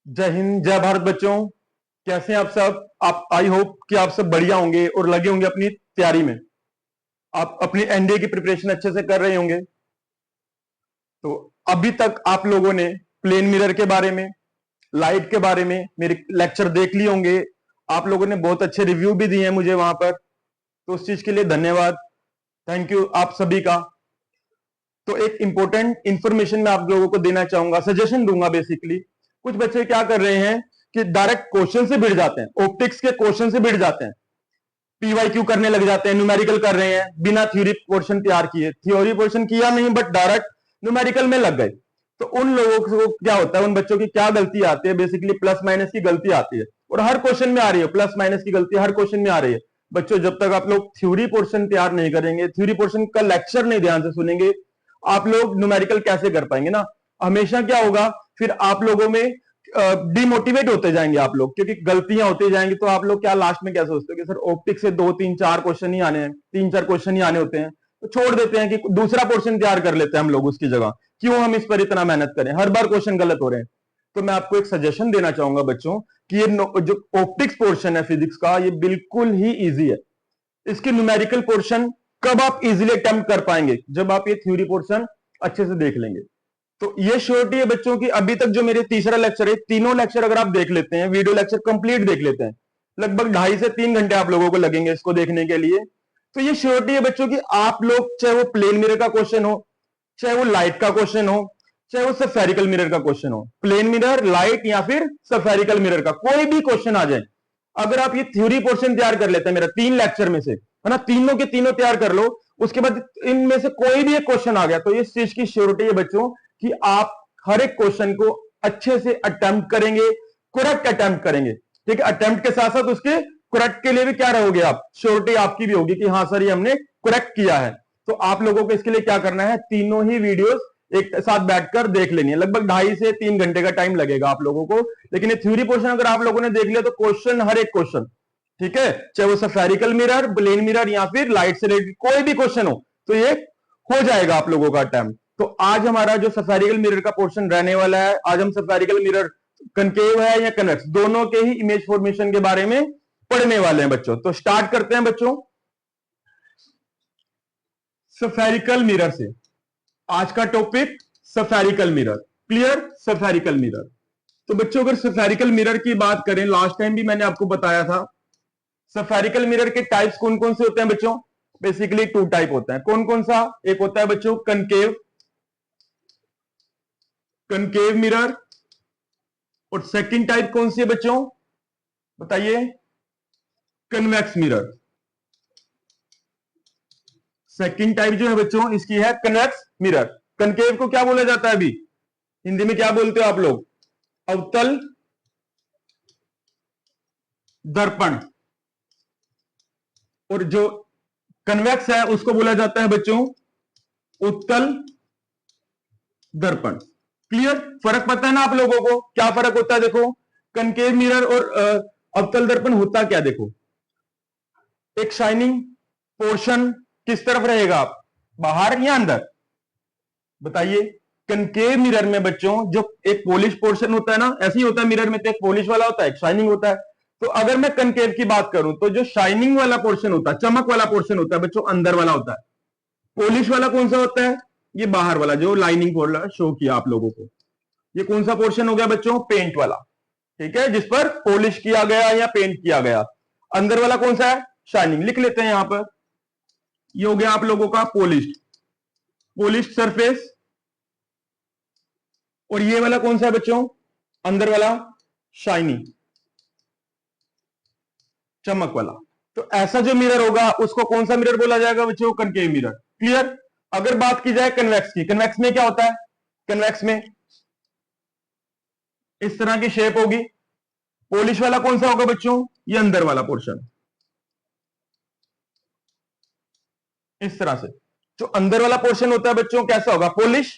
जय हिंद, जय भारत बच्चों। कैसे हैं आप सब? आप आई होप कि आप सब बढ़िया होंगे और लगे होंगे अपनी तैयारी में। आप अपनी एनडीए की प्रिपरेशन अच्छे से कर रहे होंगे। तो अभी तक आप लोगों ने प्लेन मिरर के बारे में, लाइट के बारे में मेरे लेक्चर देख लिए होंगे। आप लोगों ने बहुत अच्छे रिव्यू भी दिए हैं मुझे वहां पर, तो उस चीज के लिए धन्यवाद, थैंक यू आप सभी का। तो एक इंपॉर्टेंट इंफॉर्मेशन मैं आप लोगों को देना चाहूंगा, सजेशन दूंगा। बेसिकली कुछ बच्चे क्या कर रहे हैं कि डायरेक्ट क्वेश्चन से भिड़ जाते हैं, ऑप्टिक्स के क्वेश्चन से भिड़ जाते हैं, पीवाईक्यू करने लग जाते हैं, न्यूमेरिकल कर रहे हैं बिना थ्योरी पोर्शन तैयार किए। थ्योरी पोर्शन किया नहीं बट डायरेक्ट न्यूमेरिकल में लग गए। तो उन लोगों को क्या होता है, उन बच्चों की क्या गलती आती है? बेसिकली प्लस माइनस की गलती आती है, और हर क्वेश्चन में आ रही है प्लस माइनस की गलती, हर क्वेश्चन में आ रही है। बच्चों, जब तक आप लोग थ्योरी पोर्शन तैयार नहीं करेंगे, थ्योरी पोर्शन का लेक्चर नहीं ध्यान से सुनेंगे, आप लोग न्यूमेरिकल कैसे कर पाएंगे ना? हमेशा क्या होगा, फिर आप लोगों में डिमोटिवेट होते जाएंगे आप लोग, क्योंकि गलतियां होती जाएंगी। तो आप लोग क्या लास्ट में क्या सोचते हो कि सर ऑप्टिक्स से 2 3 4 क्वेश्चन ही आने हैं, 3 4 क्वेश्चन ही आने होते हैं, तो छोड़ देते हैं कि दूसरा पोर्शन तैयार कर लेते हैं हम लोग उसकी जगह। क्यों हम इस पर इतना मेहनत करें, हर बार क्वेश्चन गलत हो रहे हैं। तो मैं आपको एक सजेशन देना चाहूंगा बच्चों कि ये जो ऑप्टिक्स पोर्शन है फिजिक्स का, ये बिल्कुल ही ईजी है। इसके न्यूमेरिकल पोर्शन कब आप इजीली अटेम्प्ट कर पाएंगे? जब आप ये थ्योरी पोर्शन अच्छे से देख लेंगे। तो ये श्योरिटी है बच्चों की। अभी तक जो मेरे तीसरा लेक्चर है, तीनों लेक्चर अगर आप देख लेते हैं, वीडियो लेक्चर कंप्लीट देख लेते हैं, लगभग 2.5 से 3 घंटे आप लोगों को लगेंगे इसको देखने के लिए। तो ये श्योरिटी है बच्चों की, आप लोग चाहे वो प्लेन मिरर का क्वेश्चन हो, चाहे वो लाइट का क्वेश्चन हो, चाहे वो सफेरिकल मिरर का क्वेश्चन हो, प्लेन मिरर, लाइट या फिर सफेरिकल मिरर का कोई भी क्वेश्चन आ जाए, अगर आप ये थ्योरी पोर्शन तैयार कर लेते हैं मेरा 3 लेक्चर में से, है ना, तीनों के तीनों तैयार कर लो, उसके बाद इनमें से कोई भी एक क्वेश्चन आ गया, तो इस चीज की श्योरिटी है बच्चों कि आप हर एक क्वेश्चन को अच्छे से अटेम्प्ट करेंगे, करेक्ट अटेम्प्ट करेंगे। ठीक है, अटेम्प्ट के साथ साथ उसके करेक्ट के लिए भी क्या रहोगे आप, श्योरिटी आपकी भी होगी कि हाँ सर ये हमने करेक्ट किया है। तो आप लोगों को इसके लिए क्या करना है, तीनों ही वीडियोस एक साथ बैठकर देख लेनी है। लगभग 2.5 से 3 घंटे का टाइम लगेगा आप लोगों को, लेकिन ये थ्योरी पोर्शन अगर आप लोगों ने देख लिया तो क्वेश्चन, हर एक क्वेश्चन, ठीक है, चाहे वो सफेरिकल मिरर, प्लेन मिरर या फिर लाइट से रिलेटेड कोई भी क्वेश्चन हो, तो ये हो जाएगा आप लोगों का अटेम्प्ट। तो आज हमारा जो सफेरिकल मिरर का पोर्शन रहने वाला है, आज हम सफेरिकल मिरर कनकेव है या कन्वेक्स, दोनों के ही इमेज फॉर्मेशन के बारे में पढ़ने वाले हैं बच्चों। तो स्टार्ट करते हैं बच्चों सफेरिकल मिरर से। आज का topic spherical mirror, clear? Spherical mirror. तो बच्चों अगर सफेरिकल मिरर की बात करें, लास्ट टाइम भी मैंने आपको बताया था सफेरिकल मिरर के टाइप्स कौन कौन से होते हैं बच्चों। बेसिकली 2 टाइप होता है। कौन कौन सा? एक होता है बच्चों कनकेव, कनकेव मिरर, और सेकंड टाइप कौन सी है बच्चों, बताइए? Convex mirror. सेकंड टाइप जो है बच्चों इसकी है कन्वेक्स मिरर। कनकेव को क्या बोला जाता है अभी हिंदी में, क्या बोलते हो आप लोग? अवतल दर्पण। और जो कन्वेक्स है उसको बोला जाता है बच्चों उत्तल दर्पण। क्लियर? फर्क पता है ना आप लोगों को? क्या फर्क होता है देखो, कनकेव मिरर और अवतल दर्पण होता क्या, देखो, एक शाइनिंग पोर्शन किस तरफ रहेगा, बाहर या अंदर, बताइए? कनकेव मिरर में बच्चों जो एक पॉलिश पोर्शन होता है ना, ऐसे ही होता है मिरर में, तो एक पॉलिश वाला होता है, एक शाइनिंग होता है। तो अगर मैं कनकेव की बात करूं तो जो शाइनिंग वाला पोर्शन होता है, चमक वाला पोर्शन होता है बच्चों, अंदर वाला होता है। पॉलिश वाला कौन सा होता है? ये बाहर वाला, जो लाइनिंग शो किया आप लोगों को। ये कौन सा पोर्शन हो गया बच्चों? पेंट वाला, ठीक है, जिस पर पॉलिश किया गया या पेंट किया गया। अंदर वाला कौन सा है? शाइनिंग। लिख लेते हैं यहां पर, ये हो गया आप लोगों का पॉलिश्ड, पॉलिश्ड सरफेस। और ये वाला कौन सा है बच्चों? अंदर वाला शाइनी, चमक वाला। तो ऐसा जो मिरर होगा उसको कौन सा मिरर बोला जाएगा बच्चों? Concave mirror. क्लियर? अगर बात की जाए कन्वेक्स की, कन्वेक्स में क्या होता है? कन्वेक्स में इस तरह की शेप होगी। पॉलिश वाला कौन सा होगा बच्चों? ये अंदर वाला पोर्शन, इस तरह से। जो अंदर वाला पोर्शन होता है बच्चों कैसा होगा? पॉलिश।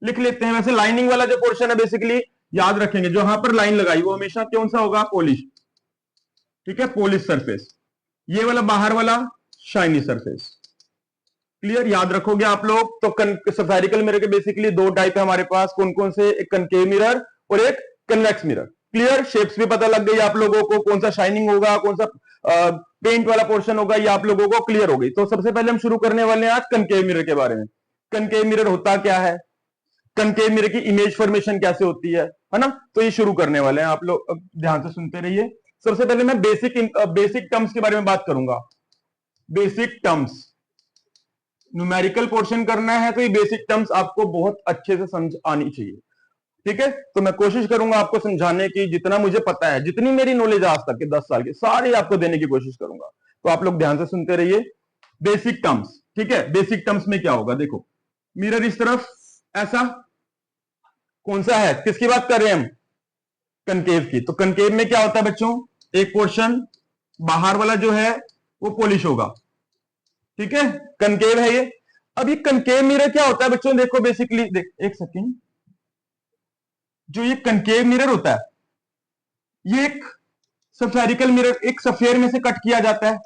लिख लेते हैं। वैसे लाइनिंग वाला जो पोर्शन है बेसिकली याद रखेंगे, जो यहां पर लाइन लगाई वो हमेशा कौन सा होगा? पॉलिश, ठीक है, पॉलिश सरफेस। ये वाला बाहर वाला शाइनी सरफेस। क्लियर? याद रखोगे आप लोग। तो सफेरिकल मिरर के बेसिकली 2 टाइप है हमारे पास। कौन कौन से? एक कनकेव मिरर और एक कन्वेक्स मिरर। क्लियर, शेप्स भी पता लग गई आप लोगों को, कौन सा शाइनिंग होगा, कौन सा पेंट वाला पोर्शन होगा, ये आप लोगों को क्लियर हो गई। तो सबसे पहले हम शुरू करने वाले हैं आज कनकेव मिरर के बारे में। कनकेव मिरर होता क्या है, कनकेव मिरर की इमेज फॉर्मेशन कैसे होती है ना, तो ये शुरू करने वाले हैं। आप लोग ध्यान से सुनते रहिए। सबसे पहले मैं बेसिक टर्म्स के बारे में बात करूंगा। बेसिक टर्म्स, न्यूमेरिकल पोर्शन करना है तो ये बेसिक टर्म्स आपको बहुत अच्छे से समझ आनी चाहिए, ठीक है। तो मैं कोशिश करूंगा आपको समझाने की, जितना मुझे पता है, जितनी मेरी नॉलेज आज तक के 10 साल की, सारी आपको देने की कोशिश करूंगा। तो आप लोग ध्यान से सुनते रहिए। बेसिक टर्म्स, ठीक है। बेसिक टर्म्स में क्या होगा, देखो मिरर इस तरफ ऐसा, कौन सा है, किसकी बात कर रहे हैं हम, कनकेव की। तो कनकेव में क्या होता है बच्चों, एक पोर्शन बाहर वाला जो है वो पॉलिश होगा, ठीक है, कनकेव है ये। अब ये कनकेव मिरर क्या होता है बच्चों, देखो बेसिकली, एक सेकेंड, जो ये कनकेव मिरर होता है, ये एक स्फेरिकल मिरर, एक सफेयर में से कट किया जाता है,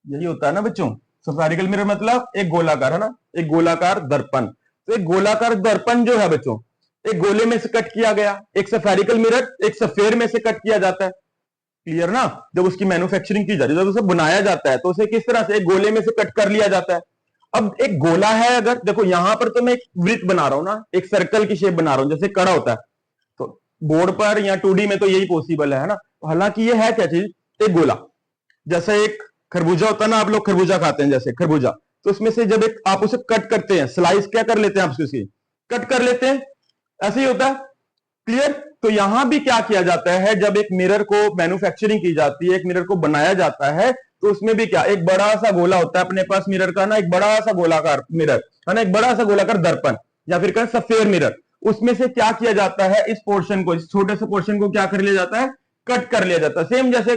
यही होता है ना बच्चों। स्फेरिकल मिरर मतलब एक गोलाकार, है ना, एक गोलाकार दर्पण। तो एक गोलाकार दर्पण जो है बच्चों, एक गोले में से कट किया गया। एक स्फेरिकल मिरर एक सफेयर में से कट किया जाता है, क्लियर ना। जब उसकी मैन्युफैक्चरिंग की जाती है, जब उसे बनाया जाता है, तो उसे किस तरह से, एक गोले में से कट कर लिया जाता है। अब एक गोला है, अगर देखो यहां पर तो मैं एक वृत्त बना रहा हूं ना, एक सर्कल की शेप बना रहा हूं, जैसे कड़ा होता है, तो बोर्ड पर या 2D में तो यही पॉसिबल है ना। हालांकि ये है क्या चीज, एक गोला, जैसे एक खरबूजा होता है ना, आप लोग खरबूजा खाते हैं, जैसे खरबूजा, तो उसमें से जब एक आप उसे कट करते हैं, स्लाइस क्या कर लेते हैं आप उसकी, कट कर लेते हैं, ऐसे ही होता है, क्लियर। तो यहां भी क्या किया जाता है, जब एक मिरर को मैन्युफैक्चरिंग की जाती है, एक मिरर को बनाया जाता है, तो उसमें भी क्या, एक बड़ा सा गोला होता है अपने पास मिरर का ना, एक बड़ा सा गोलाकार मिरर है ना, एक बड़ा सा गोलाकार दर्पण, या फिर कहें सफेयर मिरर। उसमें से क्या किया जाता है, इस पोर्शन को, इस छोटे से पोर्शन को क्या कर लिया जाता है, कट कर लिया जाता है, सेम जैसे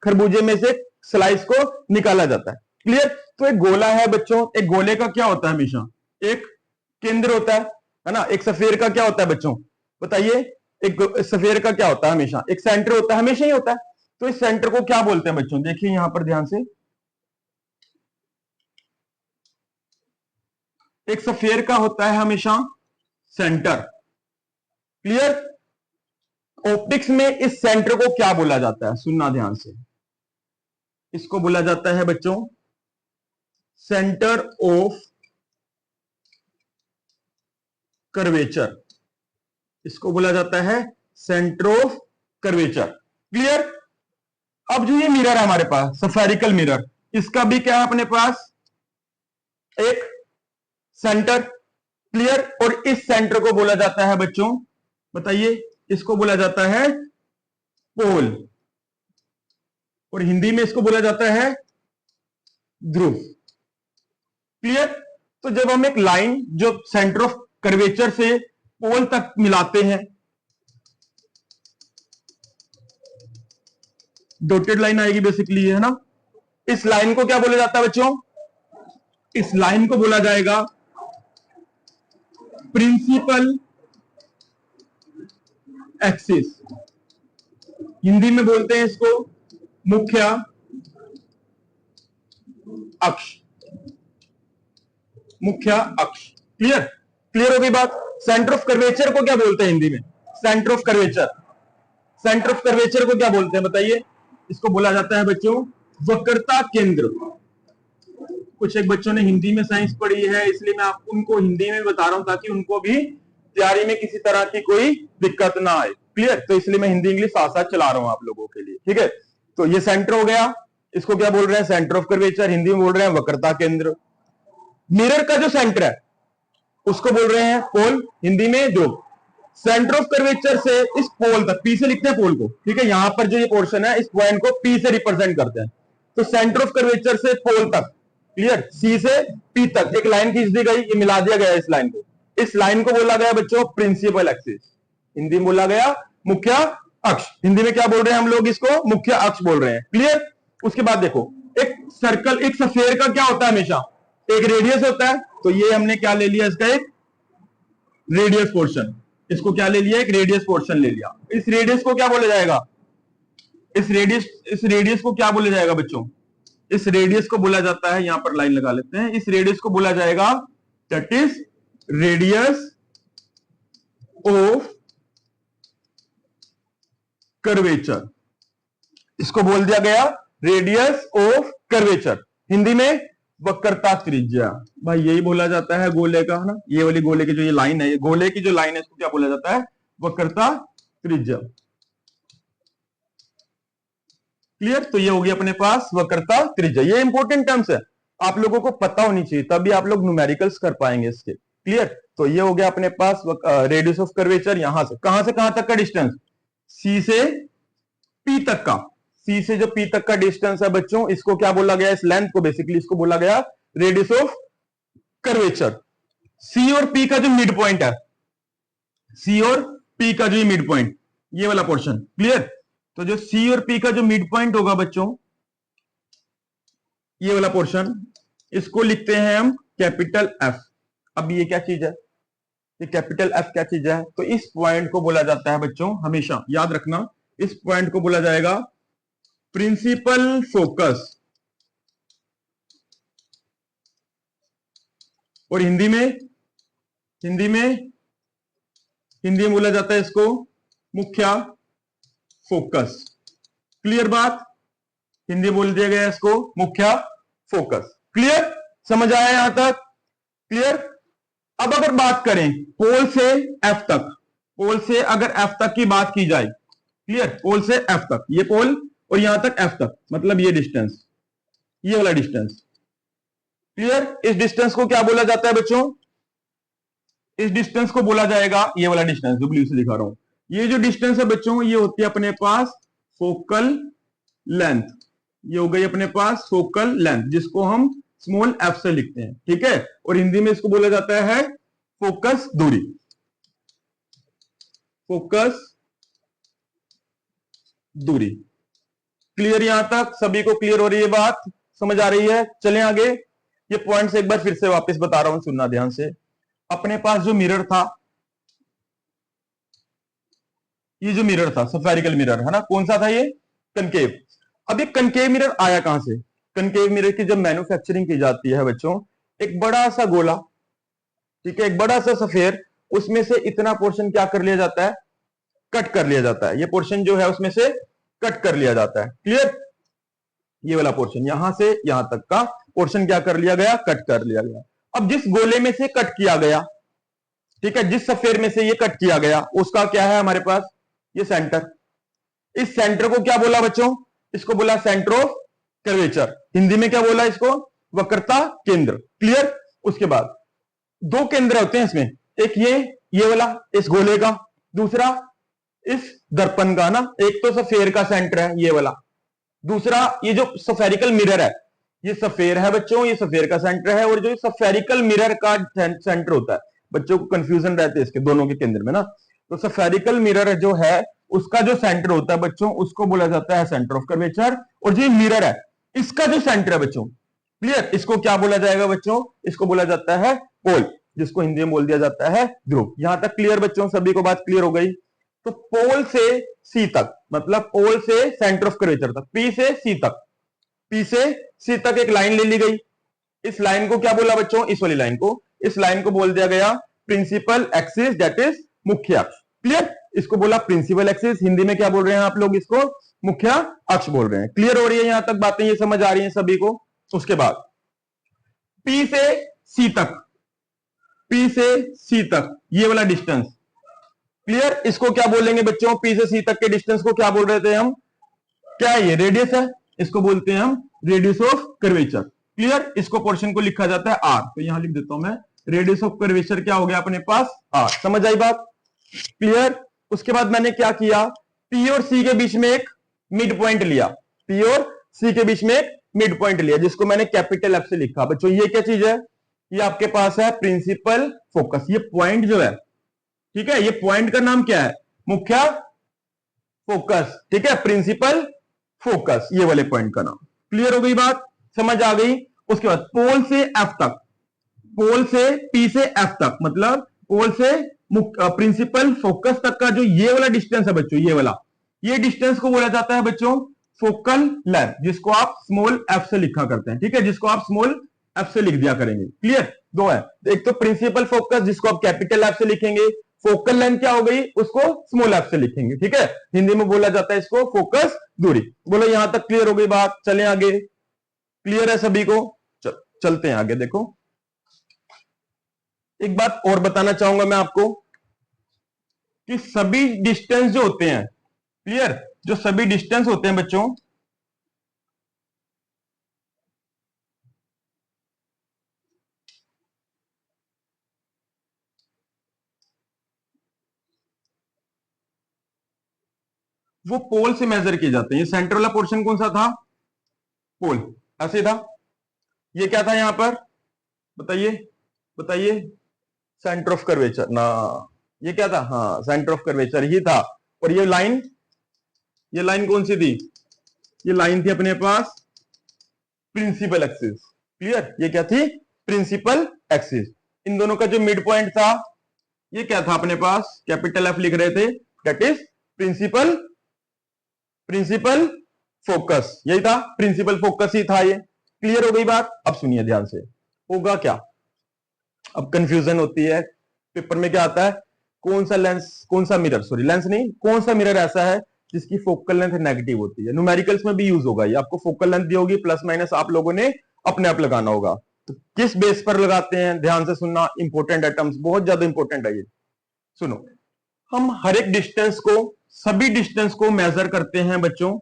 खरबूजे में से स्लाइस को निकाला जाता है, क्लियर। तो एक गोला है बच्चों, एक गोले का क्या होता है, हमेशा एक केंद्र होता है ना। एक सफेयर का क्या होता है बच्चों, बताइए, एक सफेयर का क्या होता है, हमेशा एक सेंटर होता है, हमेशा ही होता है। तो इस सेंटर को क्या बोलते हैं बच्चों, देखिए यहां पर ध्यान से, एक सफेयर का होता है हमेशा सेंटर, क्लियर। ऑप्टिक्स में इस सेंटर को क्या बोला जाता है, सुनना ध्यान से, इसको बोला जाता है बच्चों सेंटर ऑफ कर्वेचर, इसको बोला जाता है सेंटर ऑफ कर्वेचर, क्लियर। अब जो ये मिरर है हमारे पास, स्फेरिकल मिरर, इसका भी क्या है अपने पास, एक सेंटर, क्लियर। और इस सेंटर को बोला जाता है बच्चों, बताइए, इसको बोला जाता है पोल, और हिंदी में इसको बोला जाता है ध्रुव, क्लियर। तो जब हम एक लाइन जो सेंटर ऑफ कर्वेचर से पोल तक मिलाते हैं, डॉटेड लाइन आएगी बेसिकली, है ना, इस लाइन को क्या बोला जाता है बच्चों, इस लाइन को बोला जाएगा प्रिंसिपल एक्सिस, हिंदी में बोलते हैं इसको मुख्य अक्ष, मुख्य अक्ष, क्लियर। क्लियर हो गई बात। सेंटर ऑफ कर्वेचर को क्या बोलते हैं हिंदी में, centre of curvature, centre of curvature को क्या बोलते हैं बताइए, इसको बोला जाता है बच्चों वक्रता केंद्र। कुछ एक बच्चों ने हिंदी में साइंस पढ़ी है, इसलिए मैं आपको उनको हिंदी में बता रहा हूं, ताकि उनको भी तैयारी में किसी तरह की कोई दिक्कत ना आए, क्लियर। तो इसलिए मैं हिंदी इंग्लिश साथ साथ चला रहा हूं आप लोगों के लिए, ठीक है। तो ये सेंटर हो गया, इसको क्या बोल रहे हैं, सेंटर ऑफ कर्वेचर, हिंदी में बोल रहे हैं वक्रता केंद्र। मिरर का जो सेंटर है उसको बोल रहे हैं पोल, हिंदी में जो सेंटर ऑफ कर्वेचर से इस पोल तक, पी से लिखते हैं पोल को, ठीक है, यहां पर जो ये पोर्शन है, इस पॉइंट को पी से रिप्रेजेंट करते हैं। तो सेंटर ऑफ कर्वेचर से पोल तक, क्लियर, सी से पी तक एक लाइन खींच दी गई, ये मिला दिया गया इस लाइन को, इस लाइन को बोला गया बच्चों प्रिंसिपल एक्सिस, हिंदी में बोला गया मुख्य अक्ष। हिंदी में क्या बोल रहे हैं हम लोग, इसको मुख्य अक्ष बोल रहे हैं, क्लियर। उसके बाद देखो, एक सर्कल, एक सफेयर का क्या होता है, हमेशा एक रेडियस होता है। तो ये हमने क्या ले लिया, इसका एक रेडियस पोर्शन, इसको क्या ले लिया, एक रेडियस पोर्शन ले लिया। इस रेडियस को क्या बोला जाएगा, इस रेडियस को क्या बोला जाएगा बच्चों, इस रेडियस को बोला जाता है, यहां पर लाइन लगा लेते हैं, इस रेडियस को बोला जाएगा that is radius of curvature, इसको बोल दिया गया रेडियस ऑफ कर्वेचर, हिंदी में वक्रता त्रिज्या। भाई यही बोला जाता है गोले का, है ना, ये वाली गोले की जो ये लाइन है, ये गोले की जो लाइन है, इसको क्या बोला जाता है? वक्रता त्रिज्या। क्लियर? तो ये होगी अपने पास वक्रता त्रिज्या। ये इंपॉर्टेंट टर्म्स है, आप लोगों को पता होनी चाहिए, तभी आप लोग न्यूमेरिकल्स कर पाएंगे इसके। क्लियर? तो ये हो गया अपने पास रेडियस ऑफ कर्वेचर। यहां से कहां तक का डिस्टेंस? सी से पी तक का। सी से जो पी तक का डिस्टेंस है बच्चों, इसको क्या बोला गया? इस लेंथ को बेसिकली इसको बोला गया रेडियस ऑफ कर्वेचर। सी और पी का जो मिड पॉइंट है, सी और पी का जो मिड पॉइंट, ये वाला पोर्शन। क्लियर? तो जो सी और पी का जो मिड पॉइंट होगा बच्चों, ये वाला पोर्शन, इसको लिखते हैं हम कैपिटल एफ। अब ये क्या चीज है? ये कैपिटल एफ क्या चीज है? तो इस पॉइंट को बोला जाता है बच्चों, हमेशा याद रखना, इस पॉइंट को बोला जाएगा प्रिंसिपल फोकस, और हिंदी में बोला जाता है इसको मुख्य फोकस। क्लियर बात? हिंदी बोल दिया गया इसको मुख्य फोकस। क्लियर? समझ आया यहां तक? क्लियर? अब अगर बात करें पोल से एफ तक, पोल से अगर एफ तक की बात की जाए, क्लियर, पोल से एफ तक, ये पोल और यहां तक एफ तक, मतलब ये डिस्टेंस, ये वाला डिस्टेंस। क्लियर? इस डिस्टेंस को क्या बोला जाता है बच्चों? इस डिस्टेंस को बोला जाएगा, ये वाला डिस्टेंस जो ब्लू से दिखा रहा हूं, ये जो डिस्टेंस है बच्चों, ये होती है अपने पास फोकल लेंथ। ये हो गई अपने पास फोकल लेंथ, जिसको हम स्मॉल एफ से लिखते हैं। ठीक है? और हिंदी में इसको बोला जाता है फोकस दूरी, फोकस दूरी। क्लियर? यहां तक सभी को क्लियर हो रही है बात? समझ आ रही है? चलें आगे। ये पॉइंट्स एक बार फिर से वापस बता रहा हूं, सुनना ध्यान से। अपने पास जो मिरर था, ये जो मिरर था स्फेरिकल मिरर, है ना, कौन सा था? ये कनकेव। अब ये कनकेव मिरर आया कहां से? कनकेव मिरर की जब मैन्युफैक्चरिंग की जाती है बच्चों, एक बड़ा सा गोला, ठीक है, एक बड़ा सा सफेयर, उसमें से इतना पोर्शन क्या कर लिया जाता है? कट कर लिया जाता है। ये पोर्शन जो है उसमें से कट कर लिया जाता है। क्लियर? ये वाला पोर्शन यहां से यहां तक का पोर्शन क्या कर लिया गया? कट कर लिया गया। अब जिस गोले में से कट किया गया, ठीक है, जिस सफेयर में से ये कट किया गया, उसका क्या है हमारे पास? ये सेंटर। इस सेंटर को क्या बोला बच्चों? इसको बोला सेंटर ऑफ कर्वेचर। हिंदी में क्या बोला इसको? वक्रता केंद्र। क्लियर? उसके बाद दो केंद्र होते हैं इसमें, एक ये वाला इस गोले का, दूसरा इस दर्पण का ना। एक तो सफेयर का सेंटर है ये वाला, दूसरा ये जो स्फेरिकल मिरर है, ये सफेयर है बच्चों, ये सफेयर का सेंटर है, और जो स्फेरिकल मिरर का सेंटर होता है, बच्चों को कंफ्यूजन रहते हैं इसके दोनों के केंद्र में ना। तो स्फेरिकल मिरर जो है उसका जो सेंटर होता है बच्चों, उसको बोला जाता है सेंटर ऑफ कर्वेचर। और जो मिरर है इसका जो सेंटर है बच्चों, क्लियर, इसको क्या बोला जाएगा बच्चों? इसको बोला जाता है पोल, जिसको हिंदी में बोल दिया जाता है ध्रुव। यहां तक क्लियर बच्चों? सभी को बात क्लियर हो गई? तो पोल से सी तक, मतलब पोल से सेंटर ऑफ कर्वेचर तक, पी से सी तक, पी से सी तक एक लाइन ले ली गई। इस लाइन को क्या बोला बच्चों? इस वाली लाइन को, इस लाइन को बोल दिया गया प्रिंसिपल एक्सिस, दैट इज मुख्य अक्ष। क्लियर? इसको बोला प्रिंसिपल एक्सिस, हिंदी में क्या बोल रहे हैं आप लोग? इसको मुख्य अक्ष बोल रहे हैं। क्लियर हो रही है यहां तक बातें? ये समझ आ रही है सभी को? उसके बाद पी से सी तक, पी से सी तक ये वाला डिस्टेंस, क्लियर, इसको क्या बोलेंगे बच्चों? पी से सी तक के डिस्टेंस को क्या बोल रहे थे हम? क्या है ये? रेडियस है, इसको बोलते हैं हम रेडियस ऑफ कर्वेचर। क्लियर? इसको पोर्शन को लिखा जाता है आर, तो यहां लिख देता हूं मैं, रेडियस ऑफ कर्वेचर क्या हो गया अपने पास? आर। समझ आई बात? क्लियर? उसके बाद मैंने क्या किया? पी और सी के बीच में एक मिड पॉइंट लिया, पी और सी के बीच में एक मिड पॉइंट लिया, जिसको मैंने कैपिटल एफ से लिखा। बच्चों ये क्या चीज है? ये आपके पास है प्रिंसिपल फोकस। ये पॉइंट जो है, ठीक है, ये पॉइंट का नाम क्या है? मुख्य फोकस। ठीक है, प्रिंसिपल फोकस, ये वाले पॉइंट का नाम। क्लियर हो गई बात? समझ आ गई? उसके बाद पोल से एफ तक, पोल से पी से एफ तक, मतलब पोल से प्रिंसिपल फोकस तक का जो ये वाला डिस्टेंस है बच्चों, ये वाला, ये डिस्टेंस को बोला जाता है बच्चों फोकल लेंथ, जिसको आप स्मॉल एफ से लिखा करते हैं। ठीक है, जिसको आप स्मॉल एफ से लिख दिया करेंगे। क्लियर? दो है, एक तो प्रिंसिपल फोकस जिसको आप कैपिटल एफ से लिखेंगे, फोकल लेंथ क्या हो गई, उसको स्मॉल एफ से लिखेंगे, ठीक है। हिंदी में बोला जाता है इसको फोकस दूरी। बोलो यहां तक क्लियर हो गई बात, चलें आगे, क्लियर है सभी को? चलते हैं आगे। देखो एक बात और बताना चाहूंगा मैं आपको कि सभी डिस्टेंस जो होते हैं, क्लियर, जो सभी डिस्टेंस होते हैं बच्चों, वो पोल से मेजर किए जाते हैं। ये सेंटर वाला पोर्शन कौन सा था, पोल, ऐसे था। ये क्या था यहां पर, बताइए बताइए, सेंटर ऑफ कर्वेचर ना, ये क्या था, हाँ सेंटर ऑफ कर्वेचर ही था। और ये लाइन कौन सी थी, ये लाइन थी अपने पास प्रिंसिपल एक्सिस, क्लियर, ये क्या थी, प्रिंसिपल एक्सिस। इन दोनों का जो मिड पॉइंट था, ये क्या था अपने पास, कैपिटल एफ लिख रहे थे, that is principal principal focus, यही था, प्रिंसिपल फोकस ही था ये। क्लियर हो गई बात? अब सुनिए ध्यान से, होगा क्या, अब कंफ्यूजन होती है पेपर में, क्या आता है, कौन सा लेंस, कौन सा मिरर, सॉरी लेंस नहीं, कौन सा मिरर ऐसा है जिसकी फोकल लेंथ नेगेटिव होती है। न्यूमेरिकल्स में भी यूज होगा ये, आपको फोकल लेंथ दी होगी, प्लस माइनस आप लोगों ने अपने आप लगाना होगा। तो किस बेस पर लगाते हैं, ध्यान से सुनना, इंपॉर्टेंट आइटम्स, बहुत ज्यादा इंपॉर्टेंट है ये। सुनो, हम हर एक डिस्टेंस को, सभी डिस्टेंस को मेजर करते हैं बच्चों,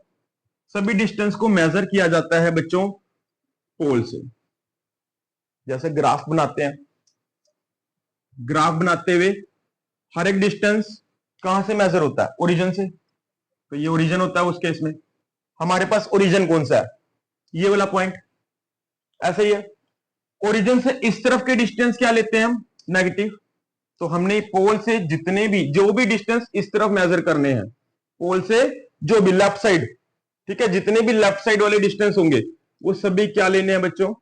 सभी डिस्टेंस को मेजर किया जाता है बच्चों पोल से। जैसे ग्राफ बनाते हैं, ग्राफ बनाते हुए हर एक डिस्टेंस कहां से मेजर होता है, ओरिजिन से। तो ये ओरिजिन होता है उस केस में, हमारे पास ओरिजिन कौन सा है, ये वाला पॉइंट, ऐसे ही है। ओरिजिन से इस तरफ के डिस्टेंस क्या लेते हैं हम, नेगेटिव। तो हमने पोल से जितने भी, जो भी डिस्टेंस इस तरफ मेजर करने हैं, पोल से जो भी लेफ्ट साइड, ठीक है, जितने भी लेफ्ट साइड वाले डिस्टेंस होंगे वो सभी क्या लेने हैं बच्चों,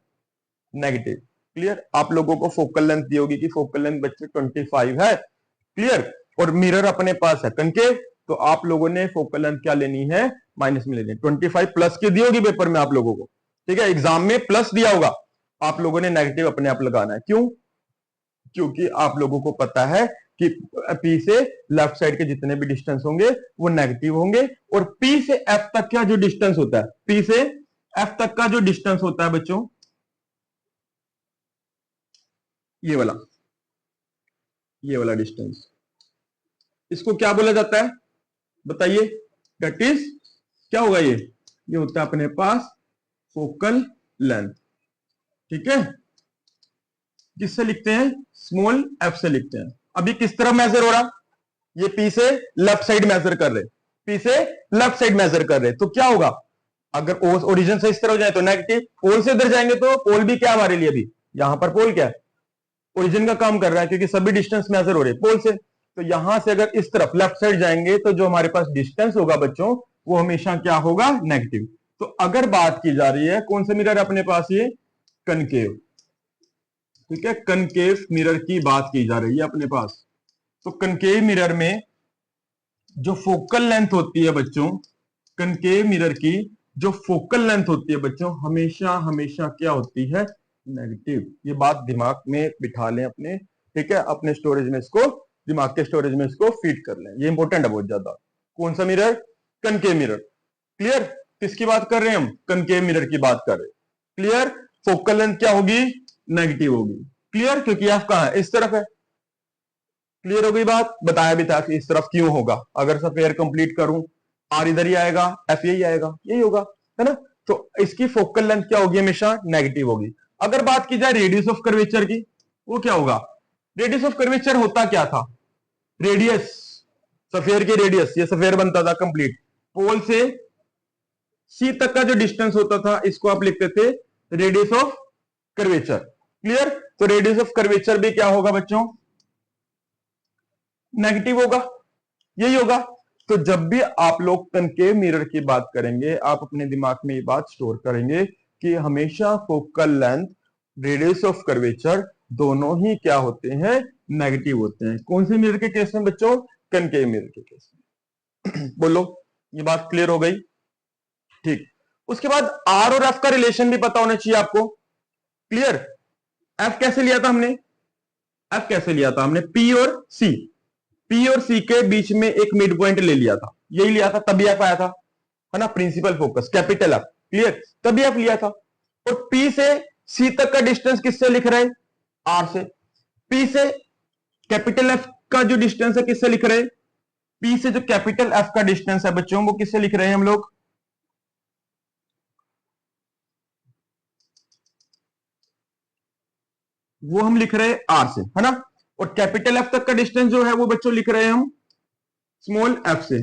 नेगेटिव। क्लियर, आप लोगों को फोकल लेंथ दी होगी कि फोकल लेंथ बच्चे 25 है, क्लियर, और मिरर अपने पास है कनकेव, तो आप लोगों ने फोकल लेंथ क्या लेनी है, माइनस में लेनी है। 25 प्लस की दी होगी पेपर में आप लोगों को, ठीक है, एग्जाम में प्लस दिया होगा, आप लोगों ने नेगेटिव अपने आप लगाना है। क्यों, क्योंकि आप लोगों को पता है कि पी से लेफ्ट साइड के जितने भी डिस्टेंस होंगे वो नेगेटिव होंगे, और पी से एफ तक का जो डिस्टेंस होता है, पी से एफ तक का जो डिस्टेंस होता है बच्चों, ये वाला डिस्टेंस, इसको क्या बोला जाता है, बताइए, दैट इज क्या होगा, ये होता है अपने पास फोकल लेंथ, ठीक है। किससे लिखते हैं, स्मॉल एफ से लिखते हैं। अभी किस तरह मेजर हो रहा, ये पी से लेफ्ट साइड मेजर कर रहे, पी से लेफ्ट साइड मेजर कर रहे, तो क्या होगा, अगर ओरिजिन से इस तरह हो जाए तो नेगेटिव, पोल से इधर जाएंगे तो पोल भी क्या हमारे लिए, अभी यहां पर पोल क्या है, ओरिजिन का काम कर रहा है, क्योंकि सभी डिस्टेंस मेजर हो रहे हैं पोल से। तो यहां से अगर इस तरफ लेफ्ट साइड जाएंगे तो जो हमारे पास डिस्टेंस होगा बच्चों, वो हमेशा क्या होगा, नेगेटिव। तो अगर बात की जा रही है कौन सा मिरर अपने पास, ये कनकेव, ठीक है, कनकेव मिरर की बात की जा रही है अपने पास। तो कनकेव मिरर में जो फोकल लेंथ होती है बच्चों, कनकेव मिरर की जो फोकल लेंथ होती है बच्चों, हमेशा हमेशा क्या होती है, नेगेटिव। ये बात दिमाग में बिठा लें अपने, ठीक है, अपने स्टोरेज में इसको, दिमाग के स्टोरेज में इसको फीड कर लें, ये इंपॉर्टेंट है बहुत ज्यादा। कौन सा मिरर, कनकेव मिरर, क्लियर। किसकी बात कर रहे हैं हम, कनकेव मिरर की बात कर रहे हैं, क्लियर। फोकल लेंथ क्या होगी, नेगेटिव होगी, क्लियर, क्योंकि एफ कहां है, इस तरफ है। क्लियर हो गई बात, बताया भी था कि इस तरफ क्यों होगा, अगर सफेयर कंप्लीट करूं, आर इधर ही आएगा, एफ यही आएगा, यही होगा, है ना। तो इसकी फोकल लेंथ क्या होगी, हमेशा नेगेटिव होगी। अगर बात की जाए रेडियस ऑफ कर्वेचर की, वो क्या होगा, रेडियस ऑफ कर्वेचर होता क्या था, रेडियस, सफेयर की रेडियस, ये सफेयर बनता था कंप्लीट, पोल से सी तक का जो डिस्टेंस होता था, इसको आप लिखते थे रेडियस ऑफ कर्वेचर, क्लियर। तो रेडियस ऑफ कर्वेचर भी क्या होगा बच्चों, नेगेटिव होगा, यही होगा। तो जब भी आप लोग कनकेव मिरर की बात करेंगे, आप अपने दिमाग में ये बात स्टोर करेंगे कि हमेशा focal length, radius of curvature दोनों ही क्या होते हैं, नेगेटिव होते हैं। कौन से मिरर के केस में बच्चों, कनकेव मिरर के केस में। बोलो, ये बात क्लियर हो गई, ठीक। उसके बाद आर और एफ का रिलेशन भी पता होना चाहिए आपको, क्लियर। एफ कैसे लिया था हमने, एफ कैसे लिया था हमने, पी और सी, पी और सी के बीच में एक मिड पॉइंट ले लिया था, यही लिया था, तभी एफ आया था, है ना, principal focus capital F, clear, तभी एफ लिया था। और पी से सी तक का डिस्टेंस किससे लिख रहे हैं, आर से। पी से कैपिटल एफ का जो डिस्टेंस है किससे लिख रहे हैं, पी से जो कैपिटल एफ का डिस्टेंस है बच्चों वो किससे लिख रहे हैं हम लोग, वो हम लिख रहे हैं आर से, है ना। और कैपिटल एफ तक का डिस्टेंस जो है वो बच्चों लिख रहे हैं हम स्मॉल एफ से।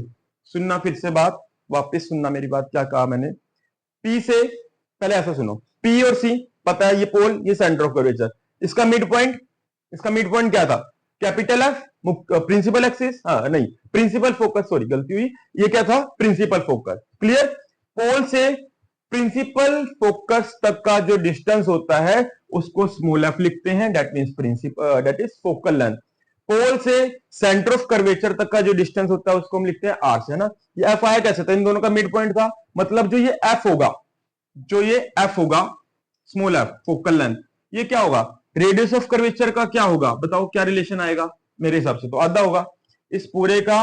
सुनना फिर से बात, वापस सुनना मेरी बात, क्या कहा मैंने। पी से, पहले ऐसा सुनो, पी और सी पता है, ये पोल, ये सेंटर ऑफ कर्वेचर, इसका मिड पॉइंट, इसका मिड पॉइंट क्या था, कैपिटल एफ, प्रिंसिपल एक्सिस, हाँ नहीं प्रिंसिपल फोकस, सॉरी गलती हुई, ये क्या था, प्रिंसिपल फोकस, क्लियर। पोल से प्रिंसिपल फोकस तक का जो डिस्टेंस होता है उसको स्मॉल एफ लिखते हैं, that means principal, that is focal length. Pole से सेंटर ऑफ कर्वेचर तक का जो डिस्टेंस होता है उसको हम लिखते हैं आर से, है ना। ये एफ आया कैसे था, इन दोनों का मिड पॉइंट था, मतलब जो ये एफ होगा, जो ये एफ होगा स्मॉल एफ फोकल लेंथ, ये क्या होगा, रेडियस ऑफ कर्वेचर का क्या होगा, बताओ क्या रिलेशन आएगा, मेरे हिसाब से तो आधा होगा इस पूरे का,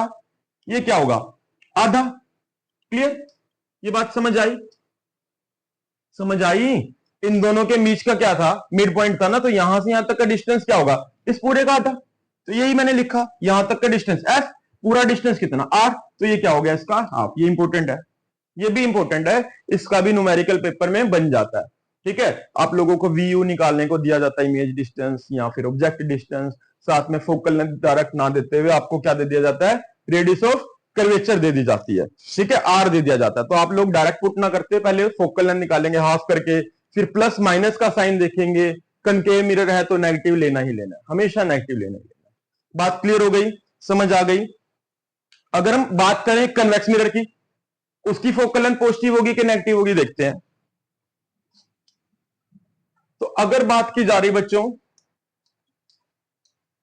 ये क्या होगा, आधा, क्लियर। ये बात समझ आई, समझ आई। इन दोनों के बीच का क्या था, मिड पॉइंट था ना, तो यहां से यहां तक का डिस्टेंस क्या होगा, इस पूरे का आधा, तो यही मैंने लिखा, यहां तक का डिस्टेंस एफ, पूरा डिस्टेंस कितना आर, तो ये क्या हो गया इसका हाफ। ये इंपॉर्टेंट है, ये भी इंपॉर्टेंट है, इसका भी न्यूमेरिकल पेपर में बन जाता है, ठीक है। आप लोगों को वीयू निकालने को दिया जाता है, इमेज डिस्टेंस या फिर ऑब्जेक्ट डिस्टेंस, साथ में फोकल लेंथ डायरेक्ट ना देते हुए आपको क्या दे दिया जाता है, रेडियस ऑफ कर्वेचर दे दी जाती है, ठीक है, आर दे दिया जाता है। तो आप लोग डायरेक्ट पुट ना करते, पहले फोकल लेंथ निकालेंगे हाफ करके, फिर प्लस माइनस का साइन देखेंगे, कनकेव मिरर है तो नेगेटिव लेना ही लेना है, हमेशा नेगेटिव लेना ही लेना है। बात क्लियर हो गई, समझ आ गई। अगर हम बात करें कन्वेक्स मिरर की, उसकी फोकल लेंथ पॉजिटिव होगी कि नेगेटिव होगी, देखते हैं। तो अगर बात की जा रही बच्चों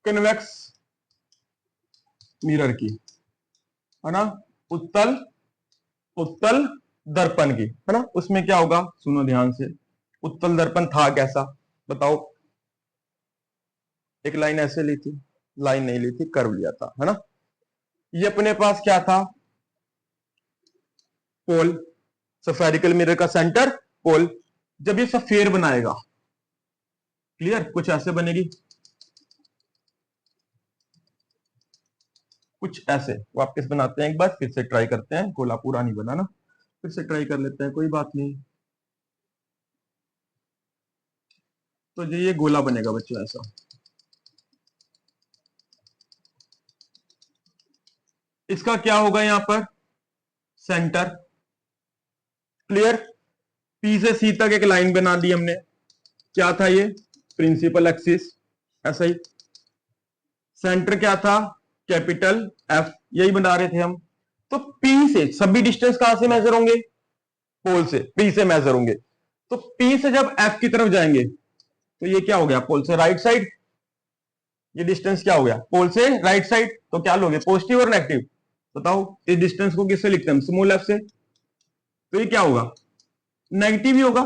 कन्वेक्स मिरर की, है ना, उत्तल उत्तल दर्पण की, है ना, उसमें क्या होगा, सुनो ध्यान से। उत्तल दर्पण था कैसा, बताओ। एक लाइन ऐसे ली थी, लाइन नहीं ली थी, कर्व लिया था, है ना। ये अपने पास क्या था, पोल, सफेरिकल मिरर का सेंटर पोल। जब ये सफेयर बनाएगा, क्लियर, कुछ ऐसे बनेगी, कुछ ऐसे, वापस बनाते हैं एक बार, फिर से ट्राई करते हैं, गोला पूरा नहीं बना ना, फिर से ट्राई कर लेते हैं, कोई बात नहीं। तो ये गोला बनेगा बच्चों ऐसा, इसका क्या होगा यहां पर, सेंटर, क्लियर। पी से सी तक एक लाइन बना दी हमने, क्या था ये, प्रिंसिपल एक्सिस, ऐसा ही। सेंटर क्या था, कैपिटल एफ, यही बना रहे थे हम। तो पी से सभी डिस्टेंस कहां से मेजर होंगे, पोल से, पी से मेजर होंगे। तो पी से जब एफ की तरफ जाएंगे तो ये क्या हो गया, पोल से राइट साइड, ये डिस्टेंस क्या हो गया, पोल से राइट साइड, तो क्या लोगे, पॉजिटिव और नेगेटिव, बताओ। इस डिस्टेंस को किससे लिखते हैं, स्मॉल एफ से, तो ये क्या होगा, नेगेटिव ही होगा,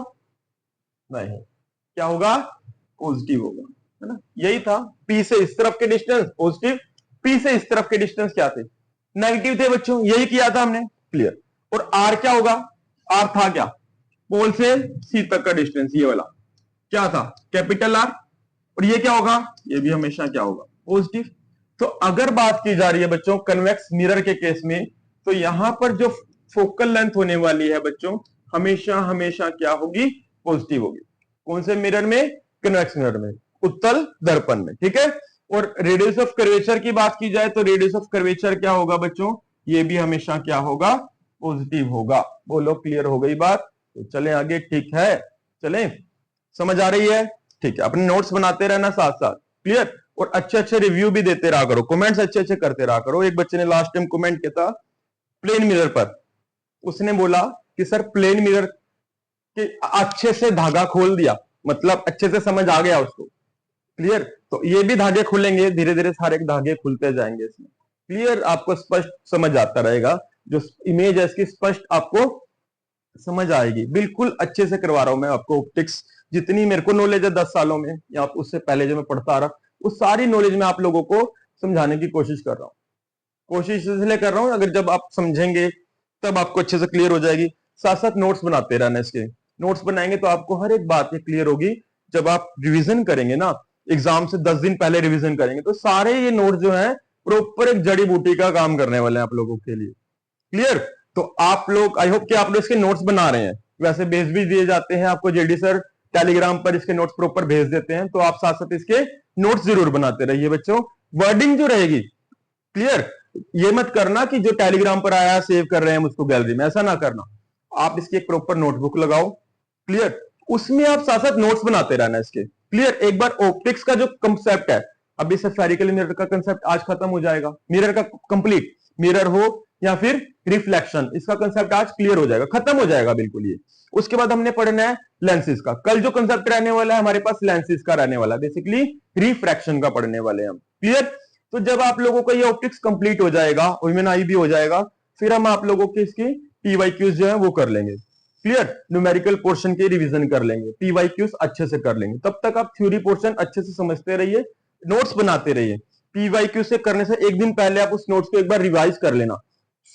नहीं, क्या होगा, पॉजिटिव होगा, है ना। यही था, पी से इस तरफ के डिस्टेंस पॉजिटिव, पी से इस तरफ के डिस्टेंस क्या थे, नेगेटिव थे बच्चों, यही किया था हमने, क्लियर। और आर क्या होगा, आर था क्या, पोल से सी तक का डिस्टेंस, ये वाला क्या था, कैपिटल आर। और ये क्या होगा, ये भी हमेशा क्या होगा, पॉजिटिव। तो अगर बात की जा रही है बच्चों कन्वेक्स मिरर के केस में, तो यहां पर जो फोकल लेंथ होने वाली है बच्चों, हमेशा हमेशा क्या होगी, पॉजिटिव होगी। कौन से मिरर में, कन्वेक्स मिरर में, उत्तल दर्पण में, ठीक है। और रेडियस ऑफ कर्वेचर की बात की जाए तो रेडियस ऑफ कर्वेचर क्या होगा बच्चों, ये भी हमेशा क्या होगा, पॉजिटिव होगा। बोलो क्लियर हो गई बात, तो चले आगे, ठीक है, चले, समझ आ रही है, ठीक है। अपने नोट्स बनाते रहना साथ साथ, क्लियर। और अच्छे अच्छे रिव्यू भी देते रहा करो, कमेंट्स अच्छे अच्छे करते रहा करो। एक बच्चे ने लास्ट टाइम कमेंट किया था प्लेन मिरर पर, उसने बोला कि सर प्लेन मिरर के अच्छे से धागा खोल दिया, मतलब अच्छे से समझ आ गया उसको, क्लियर। तो ये भी धागे खुलेंगे, धीरे धीरे सारे धागे खुलते जाएंगे इसमें, क्लियर, आपको स्पष्ट समझ आता रहेगा, जो इमेज है इसकी स्पष्ट आपको समझ आएगी। बिल्कुल अच्छे से करवा रहा हूं मैं आपको ऑप्टिक्स, जितनी मेरे को नॉलेज है 10 सालों में या उससे पहले जो मैं पढ़ता आ रहा, उस सारी नॉलेज में आप लोगों को समझाने की कोशिश कर रहा हूं, कोशिश इसलिए कर रहा हूं, अगर जब आप समझेंगे तब आपको अच्छे से क्लियर हो जाएगी। साथ साथ नोट्स बनाते रहना, इसके नोट्स बनाएंगे तो आपको हर एक बात क्लियर होगी। जब आप रिवीजन करेंगे ना, एग्जाम से 10 दिन पहले रिवीजन करेंगे, तो सारे ये नोट्स जो है प्रॉपर एक जड़ी बूटी का काम करने वाले हैं आप लोगों के लिए। क्लियर? तो आप लोग, आई होप कि आप लोग इसके नोट्स बना रहे हैं। वैसे भेज भी दिए जाते हैं आपको, जेडी सर टेलीग्राम पर इसके नोट्स प्रॉपर भेज देते हैं, तो आप साथ साथ इसके नोट्स जरूर बनाते रहिए बच्चों। वर्डिंग जो रहेगी, क्लियर, ये मत करना कि जो टेलीग्राम पर आया सेव कर रहे हैं मुझको गैलरी में, ऐसा ना करना। आप इसकी एक प्रॉपर नोटबुक लगाओ, क्लियर, उसमें आप साथ साथ नोट्स बनाते रहना इसके। क्लियर? एक बार ऑप्टिक्स का जो कंसेप्ट है, अभी स्फेरिकल मिरर का कंसेप्ट आज खत्म हो जाएगा, मिरर का कंप्लीट, मिरर हो या फिर रिफ्लेक्शन, इसका कंसेप्ट आज क्लियर हो जाएगा, खत्म हो जाएगा बिल्कुल ये। उसके बाद हमने पढ़ना है लेंसेज का। कल जो कंसेप्ट रहने वाला है हमारे पास लेंसेज का रहने वाला है, बेसिकली रिफ्रैक्शन का पढ़ने वाले हैं हम। क्लियर? तो जब आप लोगों का ये ऑप्टिक्स कंप्लीट हो जाएगा, ओमेन आई भी हो जाएगा, फिर हम आप लोगों के इसकी पीवाईक्यूज जो है वो कर लेंगे। क्लियर? न्यूमेरिकल पोर्शन के रिवीजन कर लेंगे, पीवाईक्यूज अच्छे से कर लेंगे। तब तक आप थ्योरी पोर्शन अच्छे से समझते रहिए, नोट्स बनाते रहिए। पीवाईक्यू से करने से एक दिन पहले आप उस नोट्स को एक बार रिवाइज कर लेना,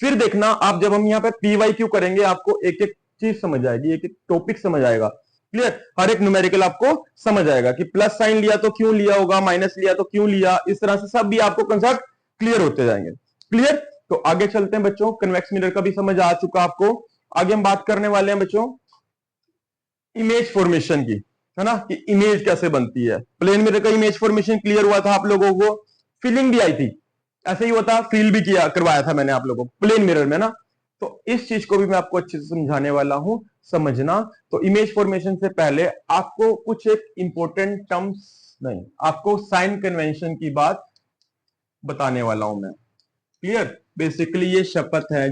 फिर देखना आप जब हम यहाँ पे पीवाईक्यू करेंगे आपको एक एक चीज समझ आएगी, एक एक टॉपिक समझ आएगा। क्लियर? हर एक न्यूमेरिकल आपको समझ आएगा कि प्लस साइन लिया तो क्यों लिया होगा, माइनस लिया तो क्यों लिया, इस तरह से सब भी आपको कंसेप्ट क्लियर होते जाएंगे। क्लियर? तो आगे चलते हैं बच्चों, कन्वेक्स मिरर का भी समझ आ चुका आपको। आगे हम बात करने वाले हैं बच्चों इमेज फॉर्मेशन की, है ना, कि इमेज कैसे बनती है। प्लेन मिरर का इमेज फॉर्मेशन क्लियर हुआ था आप लोगों को, फीलिंग भी आई थी, ऐसे ही हुआ था, फील भी किया करवाया था मैंने आप लोगों को प्लेन मिरर में ना। तो इस चीज को भी मैं आपको अच्छे से समझाने वाला हूं, समझना। तो इमेज फॉर्मेशन से पहले आपको कुछ एक इंपॉर्टेंट टर्म्स, नहीं, आपको साइन कन्वेंशन की बात बताने वाला हूं मैं। क्लियर? बेसिकली ये शपथ है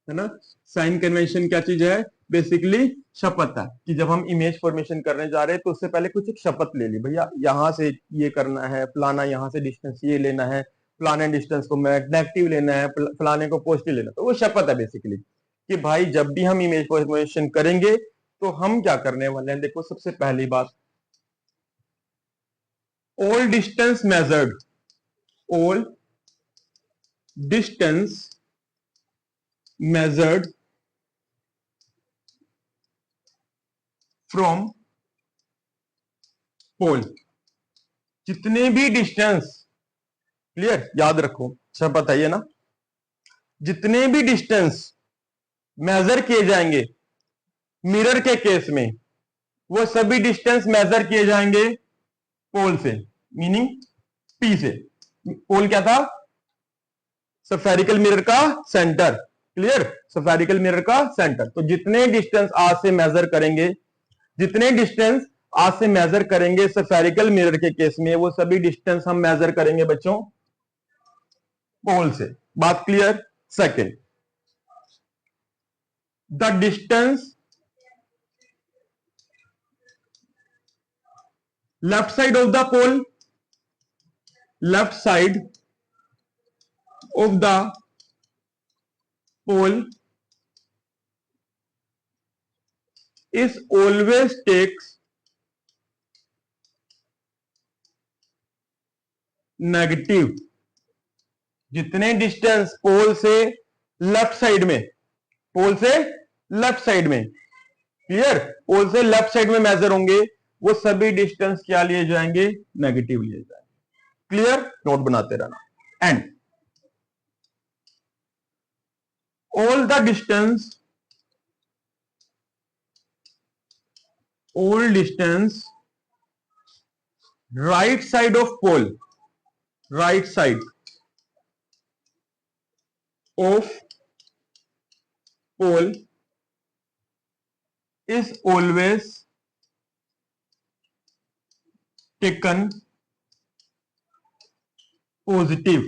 ना। साइन कन्वेंशन क्या चीज है? बेसिकली शपथ है कि जब हम इमेज फॉर्मेशन करने जा रहे हैं तो उससे पहले कुछ एक शपथ ले ली, भैया यहां से ये करना है, फलाना यहां से डिस्टेंस ये लेना है, फलाने डिस्टेंस को नेगेटिव लेना है, फलाने को पॉजिटिव लेना है। तो वो शपथ है बेसिकली कि भाई जब भी हम इमेज फॉर्मेशन करेंगे तो हम क्या करने वाले हैं। देखो सबसे पहली बात, all distance measured, all distance measured from pole, जितने भी डिस्टेंस, क्लियर, याद रखो शपथ है ये ना, जितने भी डिस्टेंस मेजर किए जाएंगे मिरर के केस में, वो सभी डिस्टेंस मेजर किए जाएंगे पोल से, मीनिंग पी से। पोल क्या था? स्फेरिकल मिरर का सेंटर। क्लियर? स्फेरिकल मिरर का सेंटर। तो जितने डिस्टेंस आज से मेजर करेंगे, जितने डिस्टेंस आज से मेजर करेंगे स्फेरिकल मिरर के केस में, वो सभी डिस्टेंस हम मेजर करेंगे बच्चों पोल से। बात clear? Second, the distance left side of the pole, left side of the pole is always takes negative. जितने डिस्टेंस पोल से लेफ्ट साइड में, पोल से लेफ्ट साइड में, क्लियर, पोल से लेफ्ट साइड में मेजर होंगे, वो सभी डिस्टेंस क्या लिए जाएंगे? नेगेटिव लिए जाएंगे। क्लियर? नोट बनाते रहना। And all the distance, all distance right side of pole, right side of pole is always taken positive।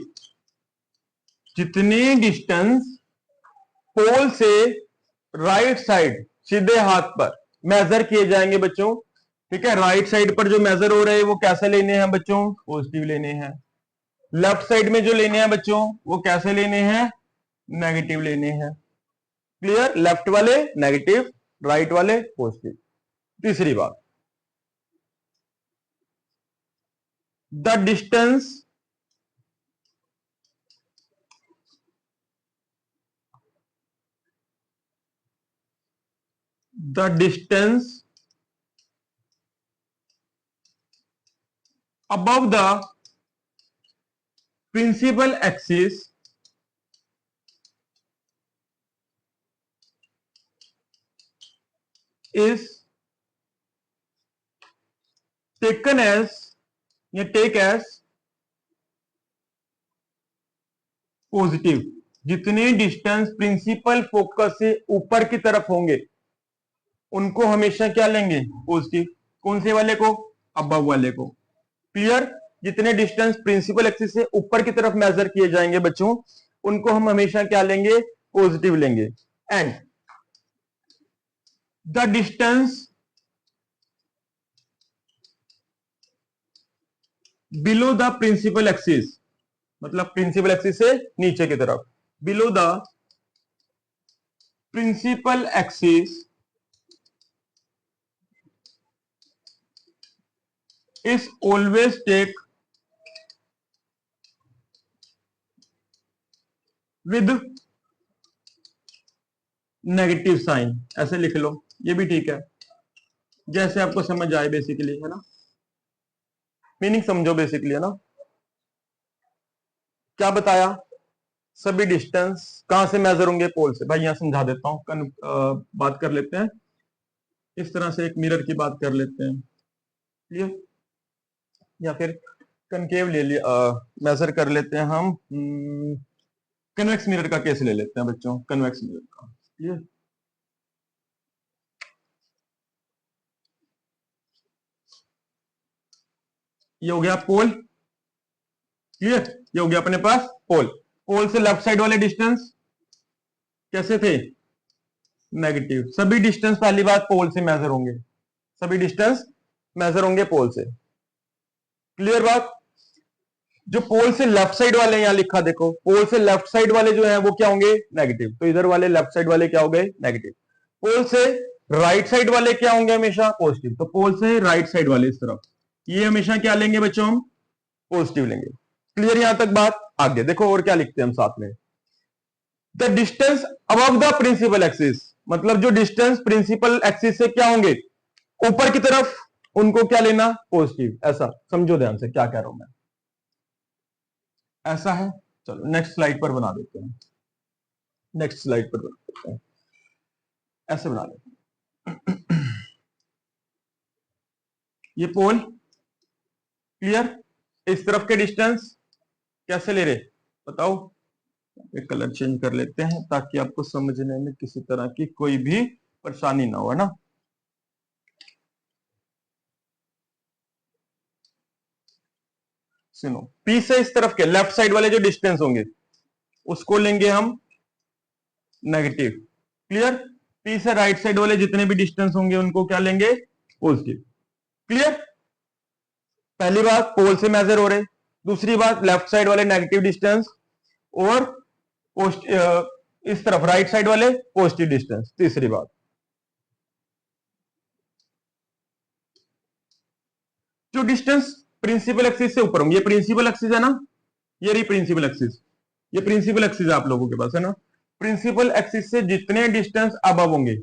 जितनी डिस्टेंस पोल से राइट साइड सीधे हाथ पर मेजर किए जाएंगे बच्चों, ठीक है, राइट साइड पर जो मेजर हो रहे हैं वो कैसे लेने हैं बच्चों? पॉजिटिव लेने हैं। लेफ्ट साइड में जो लेने हैं बच्चों वो कैसे लेने हैं? नेगेटिव लेने हैं। क्लियर? लेफ्ट वाले नेगेटिव, राइट वाले पॉजिटिव। तीसरी बात, the distance the distance above the principal axis is taken as या take as पॉजिटिव। जितने डिस्टेंस प्रिंसिपल फोकस से ऊपर की तरफ होंगे उनको हमेशा क्या लेंगे, पॉजिटिव। कौन से वाले को, अबव वाले को। क्लियर। जितने डिस्टेंस प्रिंसिपल एक्सिस से ऊपर की तरफ मेजर किए जाएंगे बच्चों, उनको हम हमेशा क्या लेंगे, पॉजिटिव लेंगे। And the distance below the principal axis, मतलब प्रिंसिपल एक्सिस से नीचे की तरफ, below the principal axis is always take with negative sign. ऐसे लिख लो, ये भी ठीक है, जैसे आपको समझ आए बेसिकली, है ना। मीनिंग समझो बेसिकली, है ना। क्या बताया, सभी डिस्टेंस कहां से मेजर होंगे, पोल से। भाई यहां समझा देता हूं, बात कर लेते हैं इस तरह से, एक मिरर की बात कर लेते हैं, क्लियर। या फिर कनकेव ले लिया, मेजर कर लेते हैं हम। कन्वेक्स मिरर का केस ले लेते हैं बच्चों, कन्वेक्स मिरर का, क्लियर। ये हो गया पोल, क्लियर। ये हो गया अपने पास पोल। पोल से लेफ्ट साइड वाले डिस्टेंस कैसे थे, नेगेटिव। सभी डिस्टेंस पहली बात पोल से मेजर होंगे, सभी डिस्टेंस मेजर होंगे पोल से, क्लियर बात। जो पोल से लेफ्ट साइड वाले, यहां लिखा देखो, पोल से लेफ्ट साइड वाले जो है वो क्या होंगे, नेगेटिव। तो इधर वाले लेफ्ट साइड वाले क्या हो गए, नेगेटिव। पोल से राइट साइड वाले क्या होंगे, हमेशा पॉजिटिव। तो पोल से राइट साइड वाले इस तरफ, ये हमेशा क्या लेंगे बच्चों, हम पॉजिटिव लेंगे। क्लियर यहां तक बात। आगे देखो और क्या लिखते हैं हम साथ में, the distance above the principal axis, मतलब जो डिस्टेंस प्रिंसिपल एक्सिस से क्या होंगे, ऊपर की तरफ, उनको क्या लेना, पॉजिटिव। ऐसा समझो ध्यान से क्या कह रहा हूं मैं, ऐसा है। चलो नेक्स्ट स्लाइड पर बना देते हैं, नेक्स्ट स्लाइड पर बना देते हैं, ऐसे बना लेते हैं। ये पोल, क्लियर। इस तरफ के डिस्टेंस कैसे ले रहे, बताओ। एक कलर चेंज कर लेते हैं ताकि आपको समझने में किसी तरह की कोई भी परेशानी ना हो, है ना। सुनो, पी से इस तरफ के लेफ्ट साइड वाले जो डिस्टेंस होंगे उसको लेंगे हम नेगेटिव, क्लियर। पी से राइट साइड वाले जितने भी डिस्टेंस होंगे उनको क्या लेंगे, पॉजिटिव, क्लियर। पहली बात पोल से मेजर हो रहे, दूसरी बात लेफ्ट साइड वाले नेगेटिव डिस्टेंस, और इस तरफ राइट साइड वाले पॉजिटिव डिस्टेंस, तीसरी बात। जो डिस्टेंस प्रिंसिपल एक्सिस से ऊपर होंगे, ये प्रिंसिपल एक्सिस है ना, ये रही प्रिंसिपल एक्सिस, ये प्रिंसिपल एक्सिस है आप लोगों के पास, है ना। प्रिंसिपल एक्सिस से जितने डिस्टेंस अबव होंगे,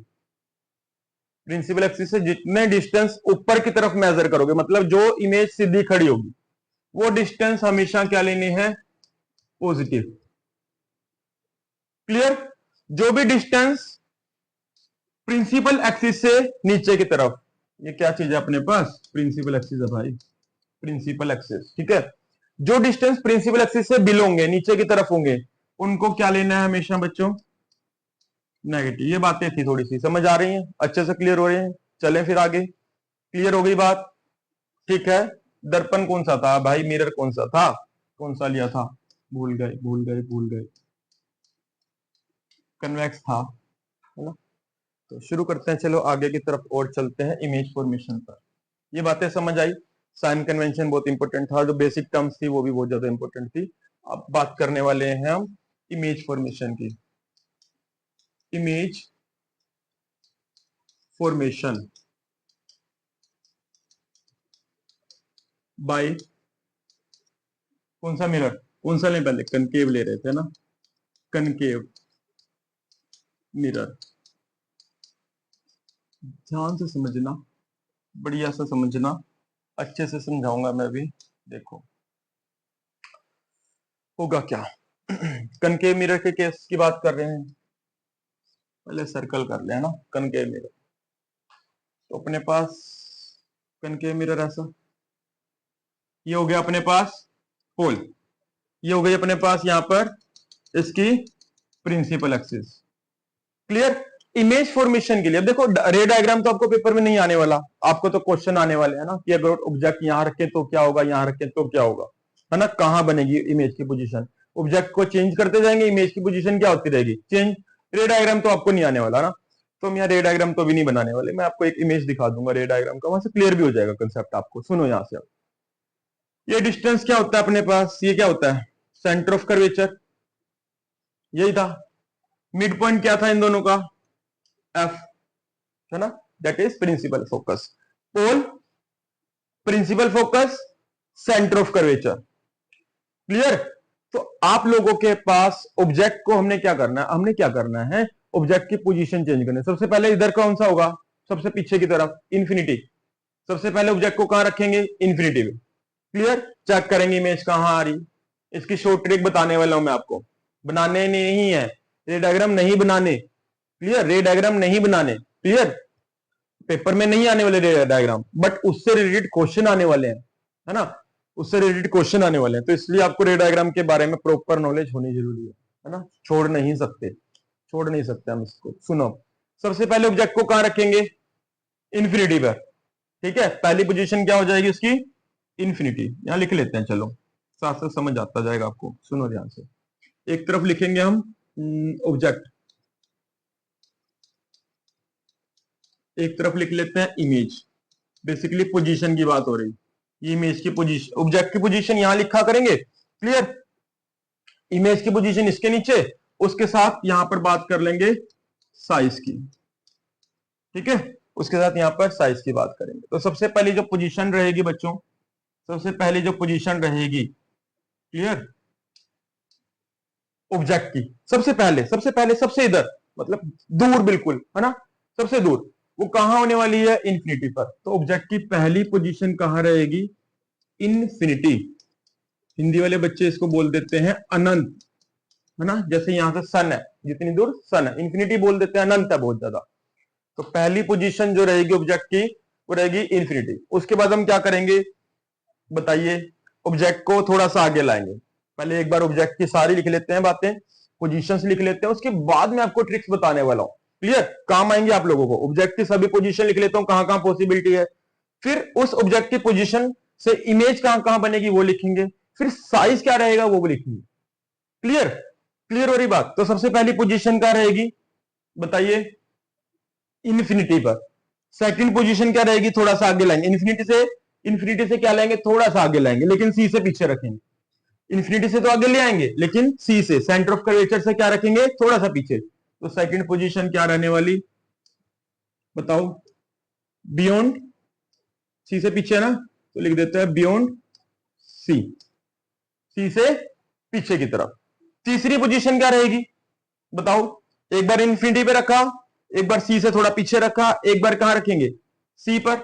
प्रिंसिपल एक्सिस से जितने डिस्टेंस ऊपर की तरफ मेजर करोगे, मतलब जो इमेज सीधी खड़ी होगी, वो डिस्टेंस हमेशा क्या लेनी है, पॉजिटिव, क्लियर। जो भी डिस्टेंस प्रिंसिपल एक्सिस से नीचे की तरफ, ये क्या चीज है अपने पास, प्रिंसिपल एक्सिस है भाई, प्रिंसिपल एक्सिस, ठीक है। जो डिस्टेंस प्रिंसिपल एक्सिस से बिलो होंगे, नीचे की तरफ होंगे, उनको क्या लेना है हमेशा बच्चों, नेगेटिव। ये बातें थी थोड़ी सी, समझ आ रही हैं, अच्छे से क्लियर हो रही हैं। चलें फिर आगे, क्लियर हो गई बात, ठीक है। दर्पण कौन सा था भाई, मिरर कौन सा था, कौन सा लिया था, भूल गए भूल गए भूल गए, कन्वेक्स था, है ना। तो शुरू करते हैं, चलो आगे की तरफ और चलते हैं, इमेज फॉर्मेशन पर। ये बातें समझ आई, साइन कन्वेंशन बहुत इंपॉर्टेंट था, जो बेसिक टर्म्स थी वो भी बहुत ज्यादा इंपॉर्टेंट थी। अब बात करने वाले हैं हम इमेज फॉर्मेशन की। इमेज फॉर्मेशन बाय कौन सा मिरर, कौन सा ले, पहले कनकेव ले रहे थे ना, कनकेव मिरर, ध्यान से समझना, बढ़िया से समझना, अच्छे से समझाऊंगा मैं भी। देखो होगा क्या। कनकेव मिरर के केस की बात कर रहे हैं, पहले सर्कल कर ले, है ना। कनकेव मिरर, तो अपने पास कनकेव मिरर ऐसा, ये हो गया अपने पास पोल, ये हो गई अपने पास यहां पर इसकी principal axis. Clear. Image formation के लिए अब देखो, रे डायग्राम तो आपको पेपर में नहीं आने वाला, आपको तो क्वेश्चन आने वाले हैं ना कि अगर ऑब्जेक्ट यहां रखे तो क्या होगा, यहां रखे तो क्या होगा, है ना। कहां बनेगी इमेज की पोजीशन, ऑब्जेक्ट को चेंज करते जाएंगे, इमेज की पोजीशन क्या होती रहेगी, चेंज। रे डायग्राम तो आपको नहीं आने वाला ना, तो हम यहाँ रे डायग्राम तो भी नहीं बनाने वाले, मैं आपको एक इमेज दिखा दूंगा रे डायग्राम का, वहां से क्लियर भी हो जाएगा कंसेप्ट आपको। सुनो यहां से, ये डिस्टेंस क्या होता है अपने पास, ये क्या होता है, सेंटर ऑफ कर्वेचर, यही था। मिड पॉइंट क्या था इन दोनों का, एफ, है ना, that is principal focus. Pole, principal focus, centre of curvature. Clear. तो आप लोगों के पास ऑब्जेक्ट को हमने क्या करना है, हमने क्या करना है, ऑब्जेक्ट की पोजीशन चेंज करनी है। सबसे पहले इधर कौन सा होगा, सबसे पीछे की तरफ इन्फिनिटी, सबसे पहले ऑब्जेक्ट को कहां रखेंगे, इन्फिनिटी में। क्लियर। चेक करेंगे इमेज कहां आ रही, इसकी शॉर्ट ट्रिक बताने वाला हूं मैं आपको, बनाने नहीं है, रे डायग्राम नहीं बनाने। क्लियर, रे डायग्राम नहीं बनाने। क्लियर, पेपर में नहीं आने वाले रे डायग्राम, बट उससे रिलेटेड क्वेश्चन आने वाले हैं, है ना, उससे रिलेटेड क्वेश्चन आने वाले हैं, तो इसलिए आपको रे डायग्राम के बारे में प्रॉपर नॉलेज होनी जरूरी है ना। छोड़ नहीं सकते, छोड़ नहीं सकते हम इसको। सुनो, सबसे पहले ऑब्जेक्ट को कहां रखेंगे, इन्फिनिटी पर। ठीक है, पहली पोजीशन क्या हो जाएगी उसकी, इन्फिनिटी। यहां लिख लेते हैं, चलो साथ साथ समझ आता जाएगा आपको। सुनो ध्यान से, एक तरफ लिखेंगे हम ऑब्जेक्ट, एक तरफ लिख लेते हैं इमेज। बेसिकली पोजीशन की बात हो रही, ये इमेज की पोजीशन, ऑब्जेक्ट की पोजीशन यहां लिखा करेंगे। क्लियर, इमेज की पोजीशन इसके नीचे, उसके साथ यहां पर बात कर लेंगे साइज की। ठीक है, उसके साथ यहां पर साइज की बात करेंगे। तो सबसे पहली जो पोजीशन रहेगी बच्चों, सबसे पहली जो पोजीशन रहेगी, क्लियर, ऑब्जेक्ट की सबसे पहले, सबसे पहले, सबसे इधर, मतलब दूर बिल्कुल, है ना, सबसे दूर, वो कहां होने वाली है, इन्फिनिटी पर। तो ऑब्जेक्ट की पहली पोजीशन कहां रहेगी, इन्फिनिटी। हिंदी वाले बच्चे इसको बोल देते हैं अनंत, है ना, जैसे यहां से सन है, जितनी दूर सन है, इन्फिनिटी बोल देते हैं, अनंत है बहुत ज्यादा। तो पहली पोजीशन जो रहेगी ऑब्जेक्ट की, वो रहेगी इन्फिनिटी। उसके बाद हम क्या करेंगे बताइए, ऑब्जेक्ट को थोड़ा सा आगे लाएंगे। पहले एक बार ऑब्जेक्ट की सारी लिख लेते हैं बातें, पोजीशंस लिख लेते हैं, उसके बाद मैं आपको ट्रिक्स बताने वाला हूं। क्लियर, काम आएंगे आप लोगों को। ऑब्जेक्ट की सभी पोजीशन लिख लेता हूं, कहां कहां पॉसिबिलिटी है, फिर उस ऑब्जेक्ट की पोजीशन से इमेज कहां कहां बनेगी वो लिखेंगे, फिर साइज क्या रहेगा वो भी लिखेंगे। क्लियर, क्लियर हो रही बात। तो सबसे पहली पोजीशन क्या रहेगी बताइए, इन्फिनिटी पर। सेकंड पोजीशन क्या रहेगी, थोड़ा सा आगे लाएंगे, इन्फिनिटी से, इन्फिनिटी से क्या लाएंगे, थोड़ा सा आगे लाएंगे, लेकिन सी से पीछे रखेंगे। इन्फिनिटी से तो आगे ले आएंगे, लेकिन सी से, सेंटर ऑफ कर्वेचर से क्या रखेंगे, थोड़ा सा पीछे। तो सेकंड पोजीशन क्या रहने वाली बताओ, बियॉन्ड, सी से पीछे ना, तो लिख देते हैं बियॉन्ड सी, सी से पीछे की तरफ। तीसरी पोजीशन क्या रहेगी बताओ, एक बार इन्फिनिटी पे रखा, एक बार सी से थोड़ा पीछे रखा, एक बार कहां रखेंगे, सी पर।